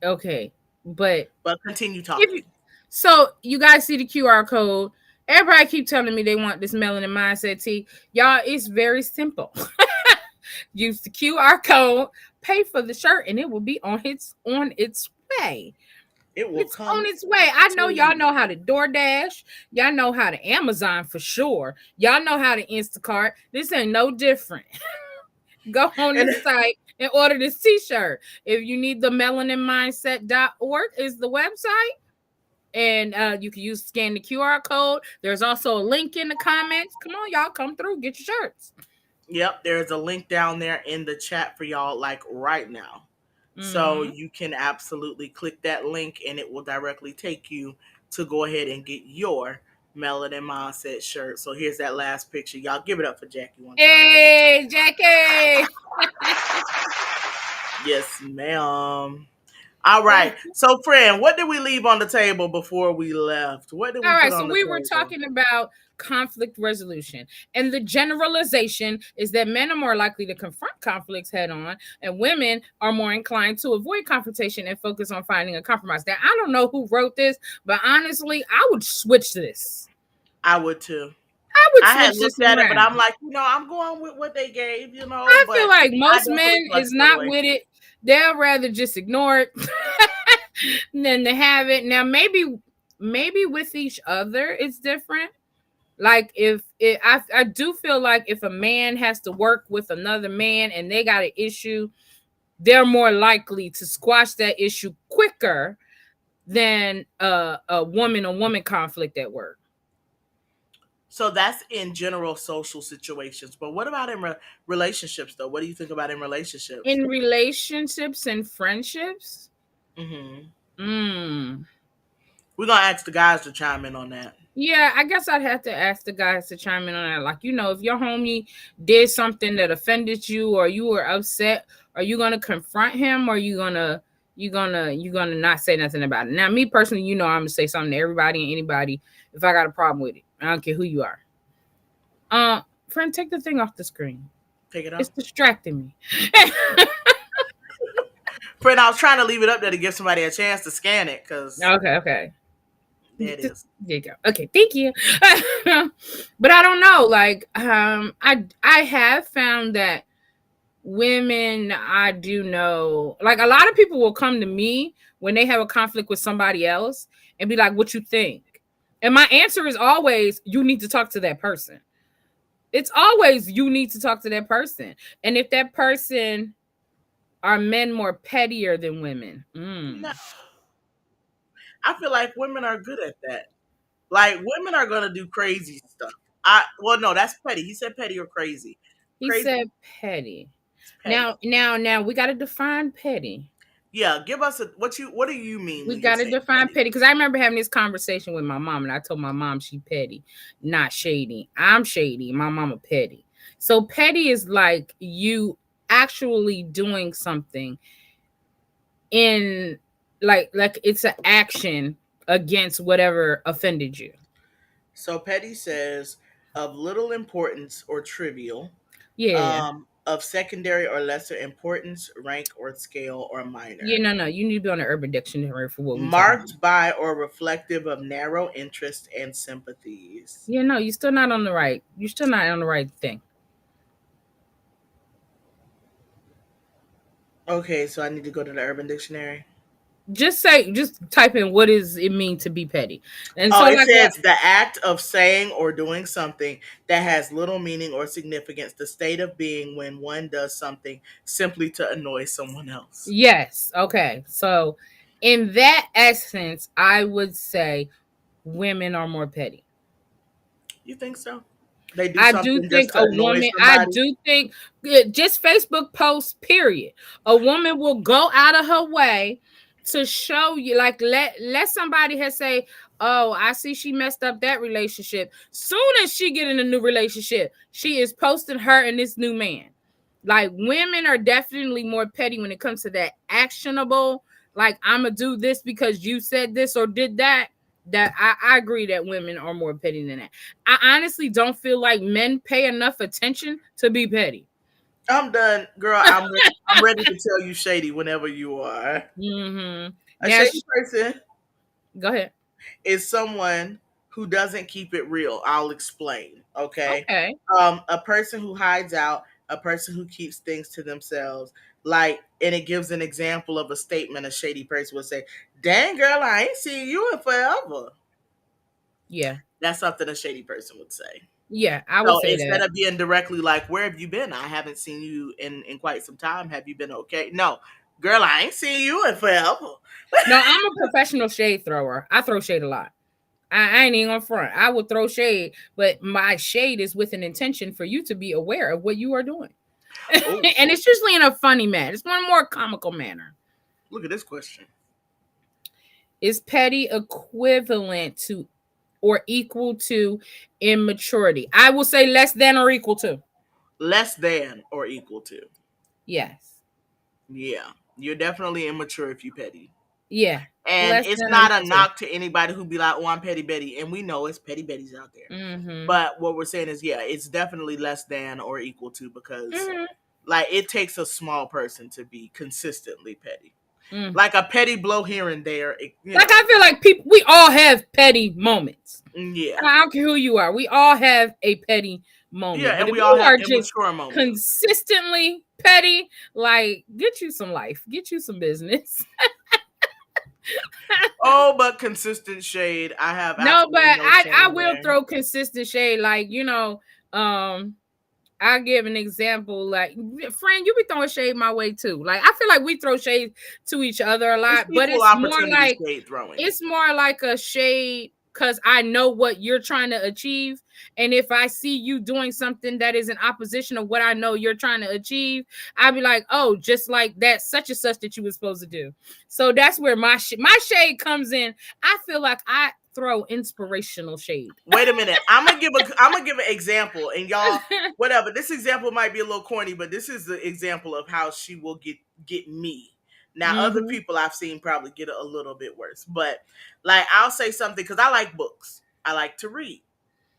Speaker 2: Okay. But
Speaker 3: continue talking.
Speaker 2: So you guys see the QR code. Everybody keep telling me they want this Melanin Mindset tee. Y'all, it's very simple. Use the QR code, pay for the shirt, and it will be on its way. It's on its way. I know y'all know how to DoorDash. Y'all know how to Amazon for sure. Y'all know how to Instacart. This ain't no different. Go on the site and order this t-shirt. If you need the melaninmindset.org is the website. And you can scan the QR code. There's also a link in the comments. Come on, y'all, come through, get your shirts.
Speaker 3: Yep, there's a link down there in the chat for y'all, like right now. So
Speaker 2: Mm-hmm.
Speaker 3: you can absolutely click that link and it will directly take you to go ahead and get your Melanin Mindset shirt. So here's that last picture. Y'all give it up for Jackie one time.
Speaker 2: Hey, Jackie.
Speaker 3: Yes, ma'am. All right. So, friend, what did we leave on the table before we left? What did we
Speaker 2: All
Speaker 3: put
Speaker 2: right,
Speaker 3: on
Speaker 2: so
Speaker 3: the
Speaker 2: we were
Speaker 3: table?
Speaker 2: talking about conflict resolution. And the generalization is that men are more likely to confront conflicts head on, and women are more inclined to avoid confrontation and focus on finding a compromise. Now, I don't know who wrote this, but honestly, I would switch this.
Speaker 3: I would too.
Speaker 2: I would
Speaker 3: I had
Speaker 2: switch this
Speaker 3: looked at it, but
Speaker 2: around.
Speaker 3: I'm like, I'm going with what they gave,
Speaker 2: I
Speaker 3: but
Speaker 2: feel like
Speaker 3: I
Speaker 2: most
Speaker 3: definitely
Speaker 2: men
Speaker 3: flushed
Speaker 2: is
Speaker 3: it
Speaker 2: not
Speaker 3: away.
Speaker 2: with it. They'll rather just ignore it than to have it. Now, maybe with each other it's different. Like I do feel like if a man has to work with another man and they got an issue, they're more likely to squash that issue quicker than a woman conflict at work.
Speaker 3: So that's in general social situations. But what about in relationships, though? What do you think about in relationships?
Speaker 2: In relationships and friendships,
Speaker 3: Hmm.
Speaker 2: mm,
Speaker 3: We're gonna ask the guys to chime in on that.
Speaker 2: yeah, I guess I'd have to ask the guys to chime in on that. Like, if your homie did something that offended you or you were upset, are you gonna confront him or you gonna not say nothing about it? Now, me personally, I'm gonna say something to everybody and anybody if I got a problem with it. I don't care who you are. Friend, take the thing off the screen.
Speaker 3: Take it
Speaker 2: It's
Speaker 3: off.
Speaker 2: distracting me.
Speaker 3: Friend, I was trying to leave it up there to give somebody a chance to scan it because
Speaker 2: Okay.
Speaker 3: there it is.
Speaker 2: There you go. Okay, thank you. But I don't know. Like, I have found that women, I do know, like a lot of people will come to me when they have a conflict with somebody else and be like, "What you think?" And my answer is always, "You need to talk to that person." It's always you need to talk to that person, and if that person are men more pettier than women.
Speaker 3: No, I feel like women are good at that. Like women are gonna do crazy stuff. No, that's petty. He said petty or crazy.
Speaker 2: He
Speaker 3: Crazy
Speaker 2: said petty.
Speaker 3: is petty.
Speaker 2: Now we got to define petty.
Speaker 3: Yeah, give us what do you mean
Speaker 2: We
Speaker 3: when you're
Speaker 2: got to
Speaker 3: saying
Speaker 2: define
Speaker 3: petty?
Speaker 2: petty because I remember having this conversation with my mom, and I told my mom she petty, not shady. I'm shady. My mama petty. So petty is like you actually doing something in like it's an action against whatever offended you.
Speaker 3: So petty says of little importance or trivial,
Speaker 2: Yeah.
Speaker 3: of secondary or lesser importance, rank or scale or
Speaker 2: Yeah,
Speaker 3: minor.
Speaker 2: no. You need to be on the Urban Dictionary for what we talking about.
Speaker 3: Marked by or reflective of narrow interests and sympathies.
Speaker 2: Yeah, no, you're still not on the right. You're still not on the right thing.
Speaker 3: Okay, so I need to go to the Urban Dictionary.
Speaker 2: Just type in what does it mean to be petty. And
Speaker 3: Oh,
Speaker 2: so
Speaker 3: it
Speaker 2: like
Speaker 3: says the act of saying or doing something that has little meaning or significance, the state of being when one does something simply to annoy someone else.
Speaker 2: yes, okay. So in that essence, I would say women are more petty.
Speaker 3: You think so? They do
Speaker 2: I do
Speaker 3: something just
Speaker 2: think
Speaker 3: to annoy
Speaker 2: I
Speaker 3: somebody?
Speaker 2: do think just Facebook posts, period. A woman will go out of her way to show you, like, let somebody has say, "Oh, I see she messed up that relationship." Soon as she get in a new relationship, she is posting her and this new man. Like, women are definitely more petty when it comes to that actionable, like, I'm gonna do this because you said this or did that. That I agree that women are more petty than that. I honestly don't feel like men pay enough attention to be petty.
Speaker 3: I'm done, girl. I'm ready to tell you shady whenever you are.
Speaker 2: Mm-hmm.
Speaker 3: A
Speaker 2: Now,
Speaker 3: shady person
Speaker 2: go ahead.
Speaker 3: is someone who doesn't keep it real. I'll explain. Okay.
Speaker 2: Okay.
Speaker 3: A person who hides out, a person who keeps things to themselves. Like, and it gives an example of a statement a shady person would say, "Dang girl, I ain't seen you in forever."
Speaker 2: Yeah.
Speaker 3: That's something a shady person would say.
Speaker 2: Yeah, I would
Speaker 3: So
Speaker 2: say
Speaker 3: instead
Speaker 2: that.
Speaker 3: of being directly like, "Where have you been? I haven't seen you in quite some time. Have you been okay?" No, Girl, I ain't seen you in forever.
Speaker 2: No, I'm a professional shade thrower. I throw shade a lot. I ain't even on front. I will throw shade, but my shade is with an intention for you to be aware of what you are doing. And it's usually in a funny manner. It's one more comical manner.
Speaker 3: Look at this question.
Speaker 2: Is petty equivalent to or equal to immaturity? I will say less than or equal to.
Speaker 3: Less than or equal to.
Speaker 2: Yes.
Speaker 3: Yeah. You're definitely immature if you petty.
Speaker 2: Yeah.
Speaker 3: And
Speaker 2: Less
Speaker 3: it's
Speaker 2: than
Speaker 3: not
Speaker 2: or
Speaker 3: a
Speaker 2: equal
Speaker 3: knock to anybody who be like, oh, I'm petty Betty. And we know it's petty Betties out there.
Speaker 2: Mm-hmm.
Speaker 3: But what we're saying is, yeah, it's definitely less than or equal to, because like it takes a small person to be consistently petty. Like a petty blow here and there.
Speaker 2: I feel like we all have petty moments.
Speaker 3: Yeah.
Speaker 2: I don't care who you are. We all have a petty moment.
Speaker 3: Yeah,
Speaker 2: but
Speaker 3: and
Speaker 2: if
Speaker 3: we all
Speaker 2: you
Speaker 3: have
Speaker 2: are just
Speaker 3: immature moments.
Speaker 2: consistently petty, like get you some life, get you some business.
Speaker 3: Oh, but consistent shade. I have
Speaker 2: no, but I will
Speaker 3: there.
Speaker 2: throw consistent shade. Like, I'll give an example. Like, friend, you be throwing shade my way too. Like, I feel like we throw shade to each other a lot, but it's more like a shade because I know what you're trying to achieve. And if I see you doing something that is in opposition of what I know you're trying to achieve, I'll be like, oh, just like that, such and such that you were supposed to do. So that's where my shade comes in. I feel like I throw inspirational shade.
Speaker 3: Wait a minute. I'm gonna give an example, and y'all, whatever. This example might be a little corny, but this is the example of how she will get me. Now, other people I've seen probably get it a little bit worse, but like I'll say something because I like books. I like to read.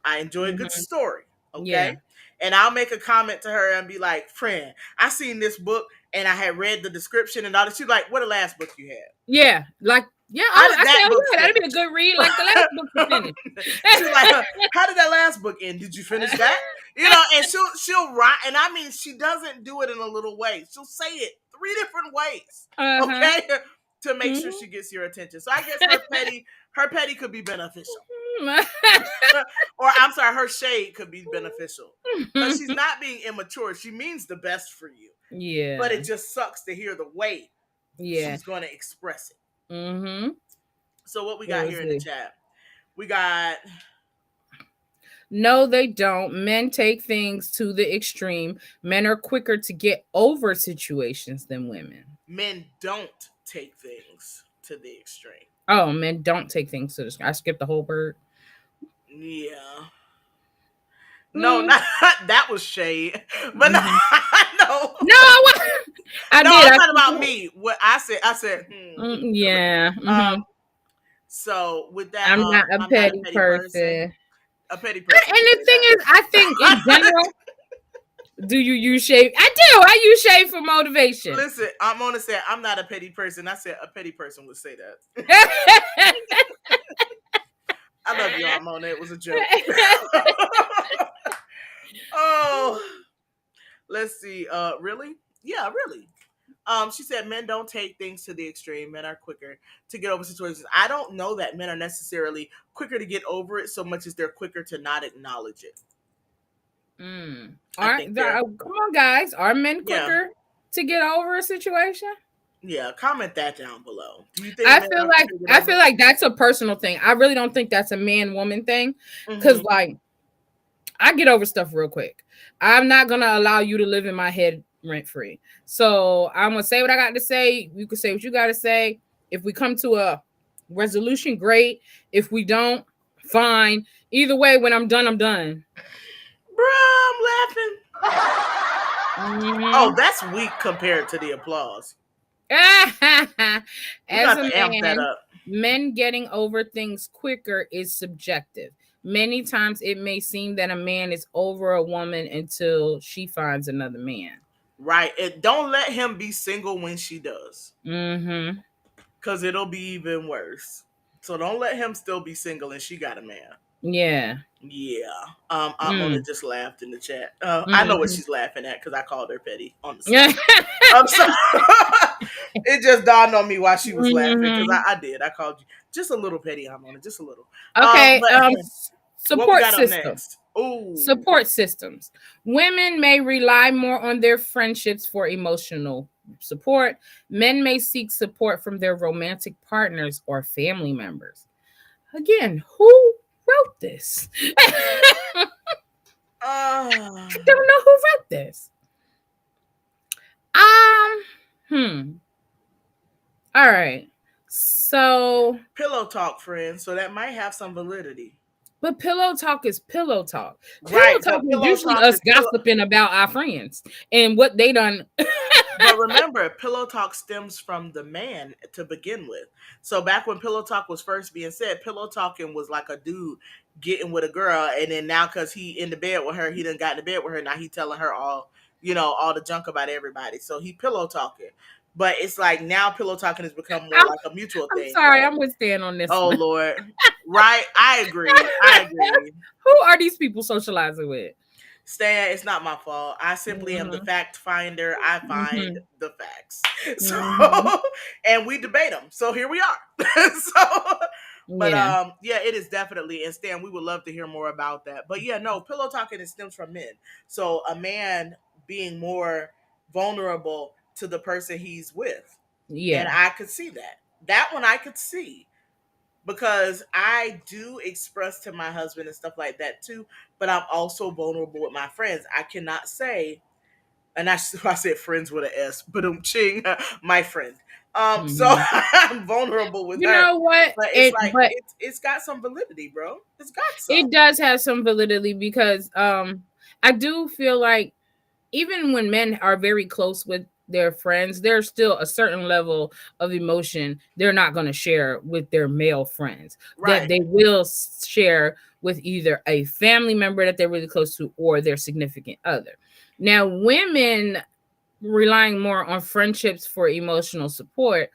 Speaker 3: I enjoy a good story. Okay. Yeah. And I'll make a comment to her and be like, friend, I seen this book and I had read the description and all that. She's like, what the last book you had?
Speaker 2: Yeah. Like, yeah, that'd be a good read. Like the last book you finished.
Speaker 3: She's like, how did that last book end? Did you finish that? And she'll write, and I mean, she doesn't do it in a little way. She'll say it 3 different ways, okay, to make sure she gets your attention. So I guess her petty could be beneficial, or I'm sorry, her shade could be beneficial, but she's not being immature. She means the best for you.
Speaker 2: Yeah,
Speaker 3: but it just sucks to hear the way she's going to express it. So what we got here in the chat? We got
Speaker 2: no, they don't. Men take things to the extreme. Men are quicker to get over situations than women.
Speaker 3: Men don't take things to the extreme.
Speaker 2: Oh, men don't take things to the extreme. I skipped the whole word.
Speaker 3: Yeah. No, not that was shade. But no. I'm talking about me. What I said.
Speaker 2: Yeah.
Speaker 3: So with that,
Speaker 2: I'm not a petty person.
Speaker 3: A petty person.
Speaker 2: And the thing is, I think in general, do you use shade? I do. I use shade for motivation.
Speaker 3: Listen, I'm gonna say I'm not a petty person. I said a petty person would say that. I love you, Mona. It was a joke. Oh, let's see. Really? Yeah, really. She said men don't take things to the extreme. Men are quicker to get over situations. I don't know that men are necessarily quicker to get over it so much as they're quicker to not acknowledge it.
Speaker 2: Come on, guys. Are men quicker to get over a situation?
Speaker 3: Yeah, comment that down below. Do you think
Speaker 2: I feel like that's a personal thing. I really don't think that's a man-woman thing. Because like I get over stuff real quick. I'm not gonna allow you to live in my head rent-free. So I'm gonna say what I got to say. You can say what you gotta say. If we come to a resolution, great. If we don't, fine. Either way, when I'm done, I'm done.
Speaker 3: Bruh, I'm laughing. Oh, that's weak compared to the applause.
Speaker 2: As a man, men getting over things quicker is subjective. Many times it may seem that a man is over a woman until she finds another man.
Speaker 3: Right. Don't let him be single when she does. Because it'll be even worse. So don't let him still be single and she got a man.
Speaker 2: Yeah.
Speaker 3: Yeah. Mona just laughed in the chat. I know what she's laughing at because I called her petty on the spot. I'm sorry. It just dawned on me why she was laughing because I did. I called you just a little petty, Mona, just a little.
Speaker 2: Okay. Support systems. Support systems. Women may rely more on their friendships for emotional support. Men may seek support from their romantic partners or family members. Again, who wrote this? I don't know who wrote this. Hmm. All right. So,
Speaker 3: pillow talk, friends. So that might have some validity.
Speaker 2: but pillow talk is pillow talk. Pillow
Speaker 3: Right,
Speaker 2: talk
Speaker 3: but
Speaker 2: is
Speaker 3: pillow
Speaker 2: usually
Speaker 3: talk
Speaker 2: us
Speaker 3: is pillow.
Speaker 2: gossiping about our friends and what they done.
Speaker 3: But remember, pillow talk stems from the man to begin with. So back when pillow talk was first being said, pillow talking was like a dude getting with a girl, and then now because he in the bed with her, he done got in the bed with her. Now he telling her all, all the junk about everybody. So he pillow talking. But it's like now pillow talking has become more
Speaker 2: I'm,
Speaker 3: like a mutual
Speaker 2: I'm
Speaker 3: thing.
Speaker 2: sorry,
Speaker 3: Right?
Speaker 2: I'm with Stan on this
Speaker 3: Oh
Speaker 2: one.
Speaker 3: Lord. Right? I agree. I agree.
Speaker 2: Who are these people socializing with?
Speaker 3: Stan, it's not my fault. I simply am the
Speaker 2: Mhm.
Speaker 3: fact finder. I find
Speaker 2: Mhm.
Speaker 3: the facts. So,
Speaker 2: Mhm.
Speaker 3: and we debate them. So here we are. So, but
Speaker 2: Yeah.
Speaker 3: yeah, it is definitely. And Stan, we would love to hear more about that. But yeah, no, pillow talking it stems from men. So a man being more vulnerable to the person he's with, and
Speaker 2: Yeah.
Speaker 3: I could see that. That one I could see because I do express to my husband and stuff like that too. But I'm also vulnerable with my friends. I cannot say, and I said friends with an S, but I'm ching my friend. So
Speaker 2: Mhm.
Speaker 3: I'm vulnerable with
Speaker 2: You
Speaker 3: her,
Speaker 2: know what?
Speaker 3: but it's
Speaker 2: It
Speaker 3: like
Speaker 2: but
Speaker 3: it's got some validity, bro. It's got some.
Speaker 2: it does have some validity because I do feel like even when men are very close with their friends, there's still a certain level of emotion they're not going to share with their male friends that
Speaker 3: Right.
Speaker 2: they will share with either a family member that they're really close to or their significant other. Now, women relying more on friendships for emotional support,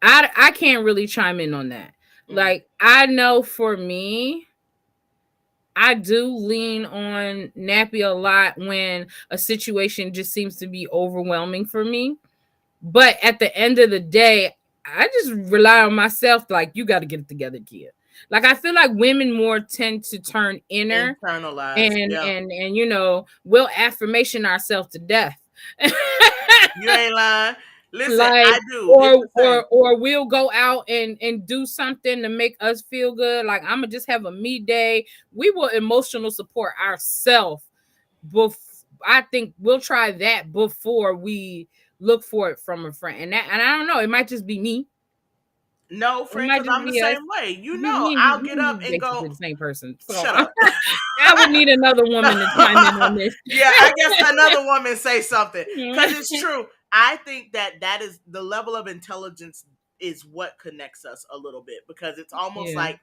Speaker 2: I can't really chime in on that.
Speaker 3: Mm.
Speaker 2: Like, I know for me, I do lean on Nappy a lot when a situation just seems to be overwhelming for me. But at the end of the day, I just rely on myself. Like, you got to get it together, kid. Like, I feel like women more tend to turn inner
Speaker 3: Internalized.
Speaker 2: and
Speaker 3: Yeah.
Speaker 2: we'll affirmation ourselves to death.
Speaker 3: You ain't lying. Listen,
Speaker 2: Like,
Speaker 3: I do. It's the same.
Speaker 2: or we'll go out and do something to make us feel good. Like, I'm gonna just have a me day. We will emotional support ourselves. I think we'll try that before we look for it from a friend. And I don't know, it might just be me.
Speaker 3: No,
Speaker 2: It
Speaker 3: friend,
Speaker 2: might
Speaker 3: because
Speaker 2: just
Speaker 3: I'm the
Speaker 2: be us.
Speaker 3: same way.
Speaker 2: Me
Speaker 3: I'll get
Speaker 2: and
Speaker 3: up
Speaker 2: you
Speaker 3: and go.
Speaker 2: basically the same person. So
Speaker 3: Shut up.
Speaker 2: I would need another woman to chime in on this.
Speaker 3: Yeah, I guess another woman say something because it's
Speaker 2: Mhm.
Speaker 3: true. I think that is the level of intelligence is what connects us a little bit because it's almost
Speaker 2: Yeah.
Speaker 3: like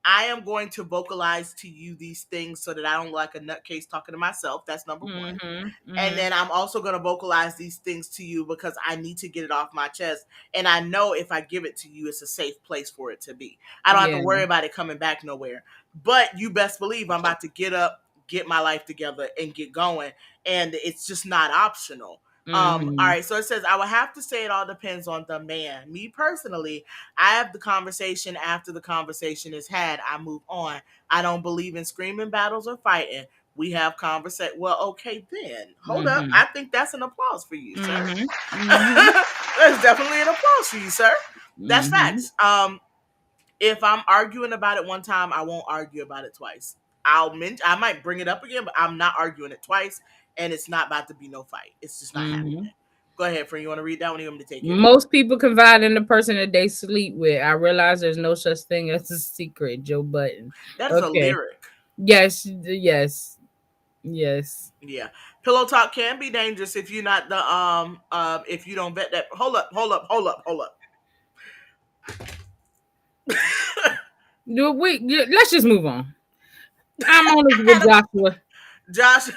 Speaker 3: I am going to vocalize to you these things so that I don't look like a nutcase talking to myself. That's number one.
Speaker 2: Mhm.
Speaker 3: And
Speaker 2: Mhm.
Speaker 3: then I'm also going to vocalize these things to you because I need to get it off my chest. And I know if I give it to you, it's a safe place for it to be. I don't have to
Speaker 2: Yeah.
Speaker 3: worry about it coming back nowhere. But you best believe I'm about to get up, get my life together, and get going. And it's just not optional. All
Speaker 2: Mhm.
Speaker 3: right, so it says I would have to say it all depends on the man. Me personally, I have the conversation after the conversation is had. I move on. I don't believe in screaming battles or fighting. We have conversation. Well, okay then. Hold up.
Speaker 2: Mhm.
Speaker 3: I think that's an applause for you, sir.
Speaker 2: Mhm. Mhm.
Speaker 3: That's definitely an applause for you, sir. That's
Speaker 2: Mhm.
Speaker 3: facts. If I'm arguing about it one time, I won't argue about it twice. I might bring it up again, but I'm not arguing it twice, and it's not about to be no fight. It's just not happening.
Speaker 2: Mhm.
Speaker 3: Go ahead, friend. You want to read that one? You want me to take it?
Speaker 2: Most people confide in the person that they sleep with. I realize there's no such thing as a secret. Joe Button.
Speaker 3: That is a
Speaker 2: Okay.
Speaker 3: lyric.
Speaker 2: Yes. Yes. Yes.
Speaker 3: Yeah. Pillow talk can be dangerous if you're not the if you don't vet that. Hold up.
Speaker 2: Let's just move on. I'm on this with Joshua.
Speaker 3: Josh,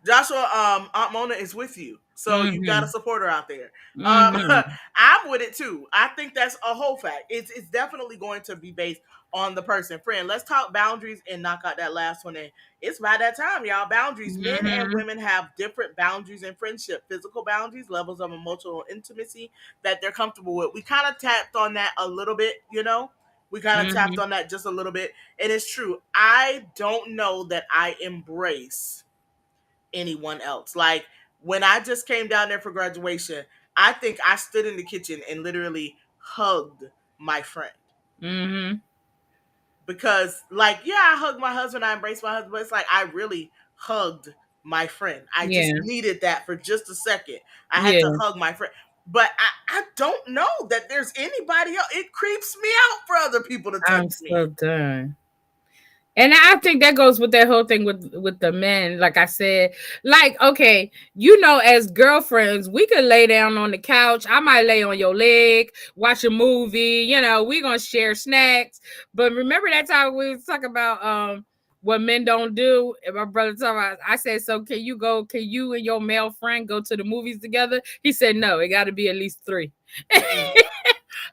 Speaker 3: Joshua, Aunt Mona is with you, so you got a
Speaker 2: Mhm.
Speaker 3: supporter out there.
Speaker 2: Mhm.
Speaker 3: I'm with it too. I think that's a whole fact. It's definitely going to be based on the person. Friend, let's talk boundaries and knock out that last one. And it's by that time, y'all. Boundaries. Men and
Speaker 2: Mhm.
Speaker 3: women have different boundaries in friendship. Physical boundaries, levels of emotional intimacy that they're comfortable with. We kind of tapped on that a little bit, you know. We kind of tapped
Speaker 2: Mhm.
Speaker 3: on that just a little bit. And it's true. I don't know that I embrace anyone else. Like when I just came down there for graduation, I think I stood in the kitchen and literally hugged my friend.
Speaker 2: Mm-hmm.
Speaker 3: Because, like, yeah, I hugged my husband, I embraced my husband, but it's like I really hugged my friend. I just
Speaker 2: Yeah.
Speaker 3: needed that for just a second. I had to
Speaker 2: Yeah.
Speaker 3: hug my friend. But I don't know that there's anybody else. It creeps me out for other people to touch
Speaker 2: I'm
Speaker 3: me.
Speaker 2: so done. And I think that goes with that whole thing with the men. Like I said, like, okay, as girlfriends, we could lay down on the couch. I might lay on your leg, watch a movie. We're gonna share snacks. But remember that time we was talking about what men don't do? And my brother talking about, I said, so can you and your male friend go to the movies together? He said no, it gotta be at least 3.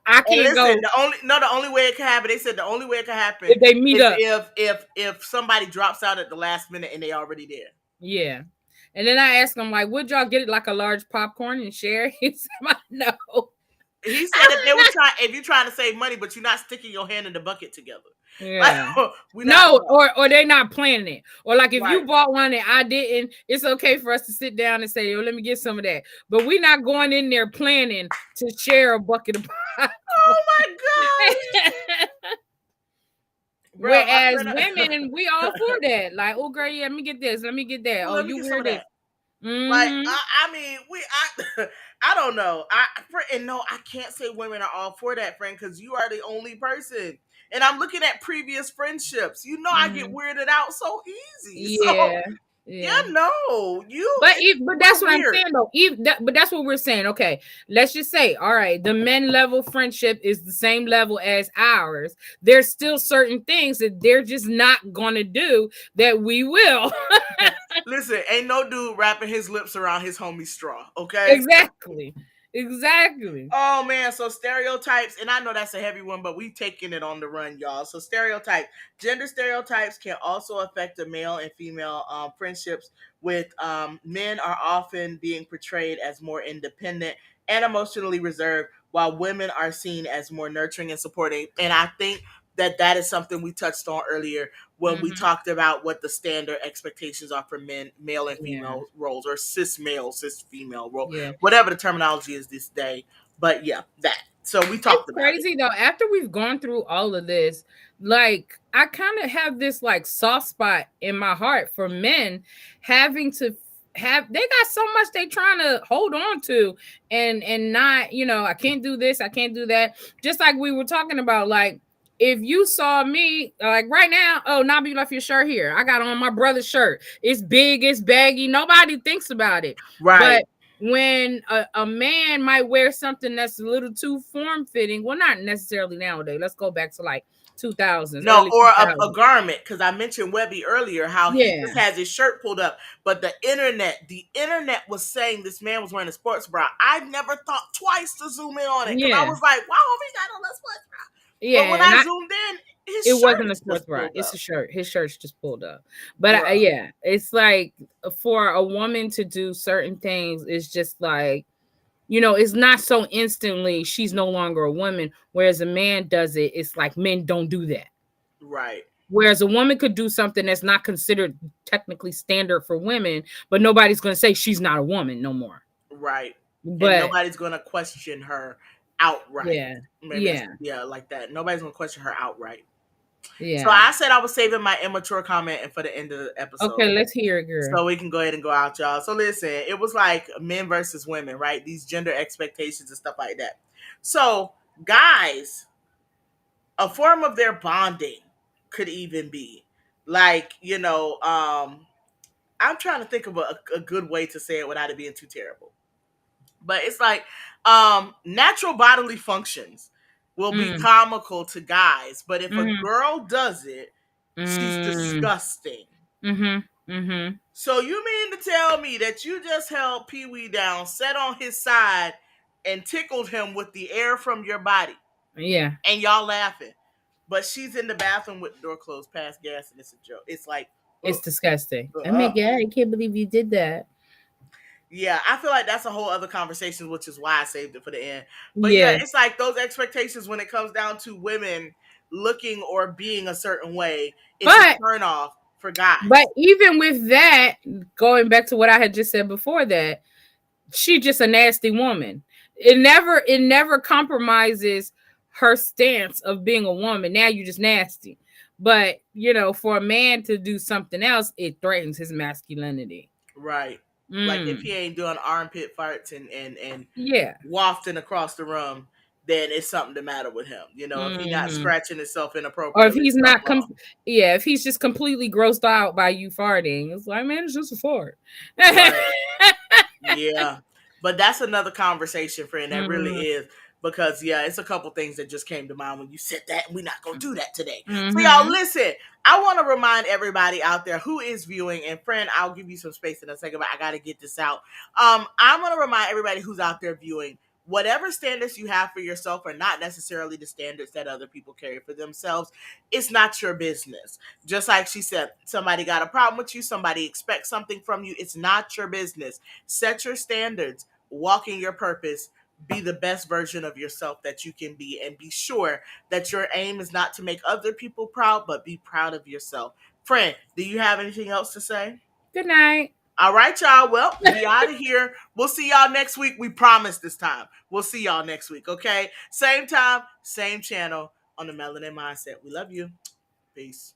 Speaker 2: I
Speaker 3: And
Speaker 2: can't
Speaker 3: listen,
Speaker 2: go
Speaker 3: the only way it can happen. They said the only way it can happen
Speaker 2: if they meet
Speaker 3: is
Speaker 2: up.
Speaker 3: if somebody drops out at the last minute and they already there.
Speaker 2: Yeah. And then I asked him, like, would y'all get it like a large popcorn and share? He said, no.
Speaker 3: He said if they was if you're trying to save money, but you're not sticking your hand in the bucket together.
Speaker 2: Yeah.
Speaker 3: Like, no,
Speaker 2: or they're not planning it. Or like if
Speaker 3: right.
Speaker 2: you bought one and I didn't, it's okay for us to sit down and say, let me get some of that. But we're not going in there planning to share a bucket of popcorn.
Speaker 3: Oh my god.
Speaker 2: Bro, whereas women, we all for that. Like, oh girl, yeah, let me get this, let me get that.
Speaker 3: Well,
Speaker 2: oh, you wear this. Mm-hmm.
Speaker 3: Like, I mean, I don't know. No, I can't say women are all for that, friend, because you are the only person. And I'm looking at previous friendships. I get weirded out so easy.
Speaker 2: Yeah.
Speaker 3: So, yeah, no,
Speaker 2: but that's what I'm saying though. But that's what we're saying. Okay, let's just say, all right, the men level friendship is the same level as ours. There's still certain things that they're just not gonna do that we will.
Speaker 3: Listen, ain't no dude wrapping his lips around his homie's straw. Okay,
Speaker 2: exactly.
Speaker 3: Oh man, so stereotypes, and I know that's a heavy one, but we taking it on the run, y'all. So stereotypes, gender stereotypes can also affect the male and female friendships. With men are often being portrayed as more independent and emotionally reserved, while women are seen as more nurturing and supporting. And I think that is something we touched on earlier when we talked about what the standard expectations are for men, male and female roles, or cis male, cis female role, whatever the terminology is this day. But yeah, that. So we talked about
Speaker 2: crazy
Speaker 3: it.
Speaker 2: Though. After we've gone through all of this, like I kind of have this like soft spot in my heart for men having to they got so much they trying to hold on to and not, I can't do this, I can't do that. Just like we were talking about, like, if you saw me like right now, oh, Nabi, you left your shirt here. I got on my brother's shirt. It's big, it's baggy. Nobody thinks about it.
Speaker 3: Right.
Speaker 2: But when a man might wear something that's a little too form-fitting, well, not necessarily nowadays. Let's go back to like 2000s.
Speaker 3: No, or a garment, because I mentioned Webby earlier, how he just has his shirt pulled up. But the internet was saying this man was wearing a sports bra. I never thought twice to zoom in on it, because I was like, wow, he got on a sports bra. Yeah, but when I zoomed in, it wasn't a sports bra.
Speaker 2: It's a shirt. His shirt's just pulled up. But it's like for a woman to do certain things, it's just like, it's not so instantly she's no longer a woman. Whereas a man does it, it's like men don't do that.
Speaker 3: Right.
Speaker 2: Whereas a woman could do something that's not considered technically standard for women, but nobody's going to say she's not a woman no more.
Speaker 3: Right. But and nobody's going to question her outright.
Speaker 2: Yeah,
Speaker 3: like that. Nobody's going to question her outright.
Speaker 2: Yeah.
Speaker 3: So I said I was saving my immature comment and for the end of the episode.
Speaker 2: Okay, let's hear it, girl.
Speaker 3: So we can go ahead and go out, y'all. So listen, it was like men versus women, right? These gender expectations and stuff like that. So guys, a form of their bonding could even be like, I'm trying to think of a good way to say it without it being too terrible. But it's like natural bodily functions will be comical to guys, but if a girl does it, she's disgusting. So you mean to tell me that you just held Pee Wee down, sat on his side, and tickled him with the air from your body?
Speaker 2: Yeah.
Speaker 3: And y'all laughing. But she's in the bathroom with the door closed, past gas, and it's a joke. It's like...
Speaker 2: It's disgusting. Oh my God, I can't believe you did that.
Speaker 3: Yeah, I feel like that's a whole other conversation, which is why I saved it for the end. But yeah, it's like those expectations when it comes down to women looking or being a certain way, it's a turn off for guys.
Speaker 2: But even with that, going back to what I had just said before that, she's just a nasty woman. it never compromises her stance of being a woman. Now you're just nasty. But for a man to do something else, it threatens his masculinity.
Speaker 3: Right. Like if he ain't doing armpit farts and
Speaker 2: yeah,
Speaker 3: wafting across the room, then it's something the matter with him. If he's not scratching himself
Speaker 2: or if
Speaker 3: inappropriately,
Speaker 2: he's not if he's just completely grossed out by you farting, it's like, man, it's just a fart.
Speaker 3: Right. Yeah. But that's another conversation, friend. That really is. Because it's a couple things that just came to mind when you said that, and we're not gonna do that today. So y'all listen, I want to remind everybody out there who is viewing, and friend, I'll give you some space in a second, but I gotta get this out. I'm gonna remind everybody who's out there viewing, whatever standards you have for yourself are not necessarily the standards that other people carry for themselves. It's not your business. Just like she said, somebody got a problem with you, somebody expects something from you. It's not your business. Set your standards, walk in your purpose, be the best version of yourself that you can be, and be sure that your aim is not to make other people proud, but be proud of yourself. Friend, do you have anything else to say?
Speaker 2: Good night.
Speaker 3: All right, y'all. Well, we out of here. We'll see y'all next week. We promise this time. We'll see y'all next week, okay? Same time, same channel on the Melanin Mindset. We love you. Peace.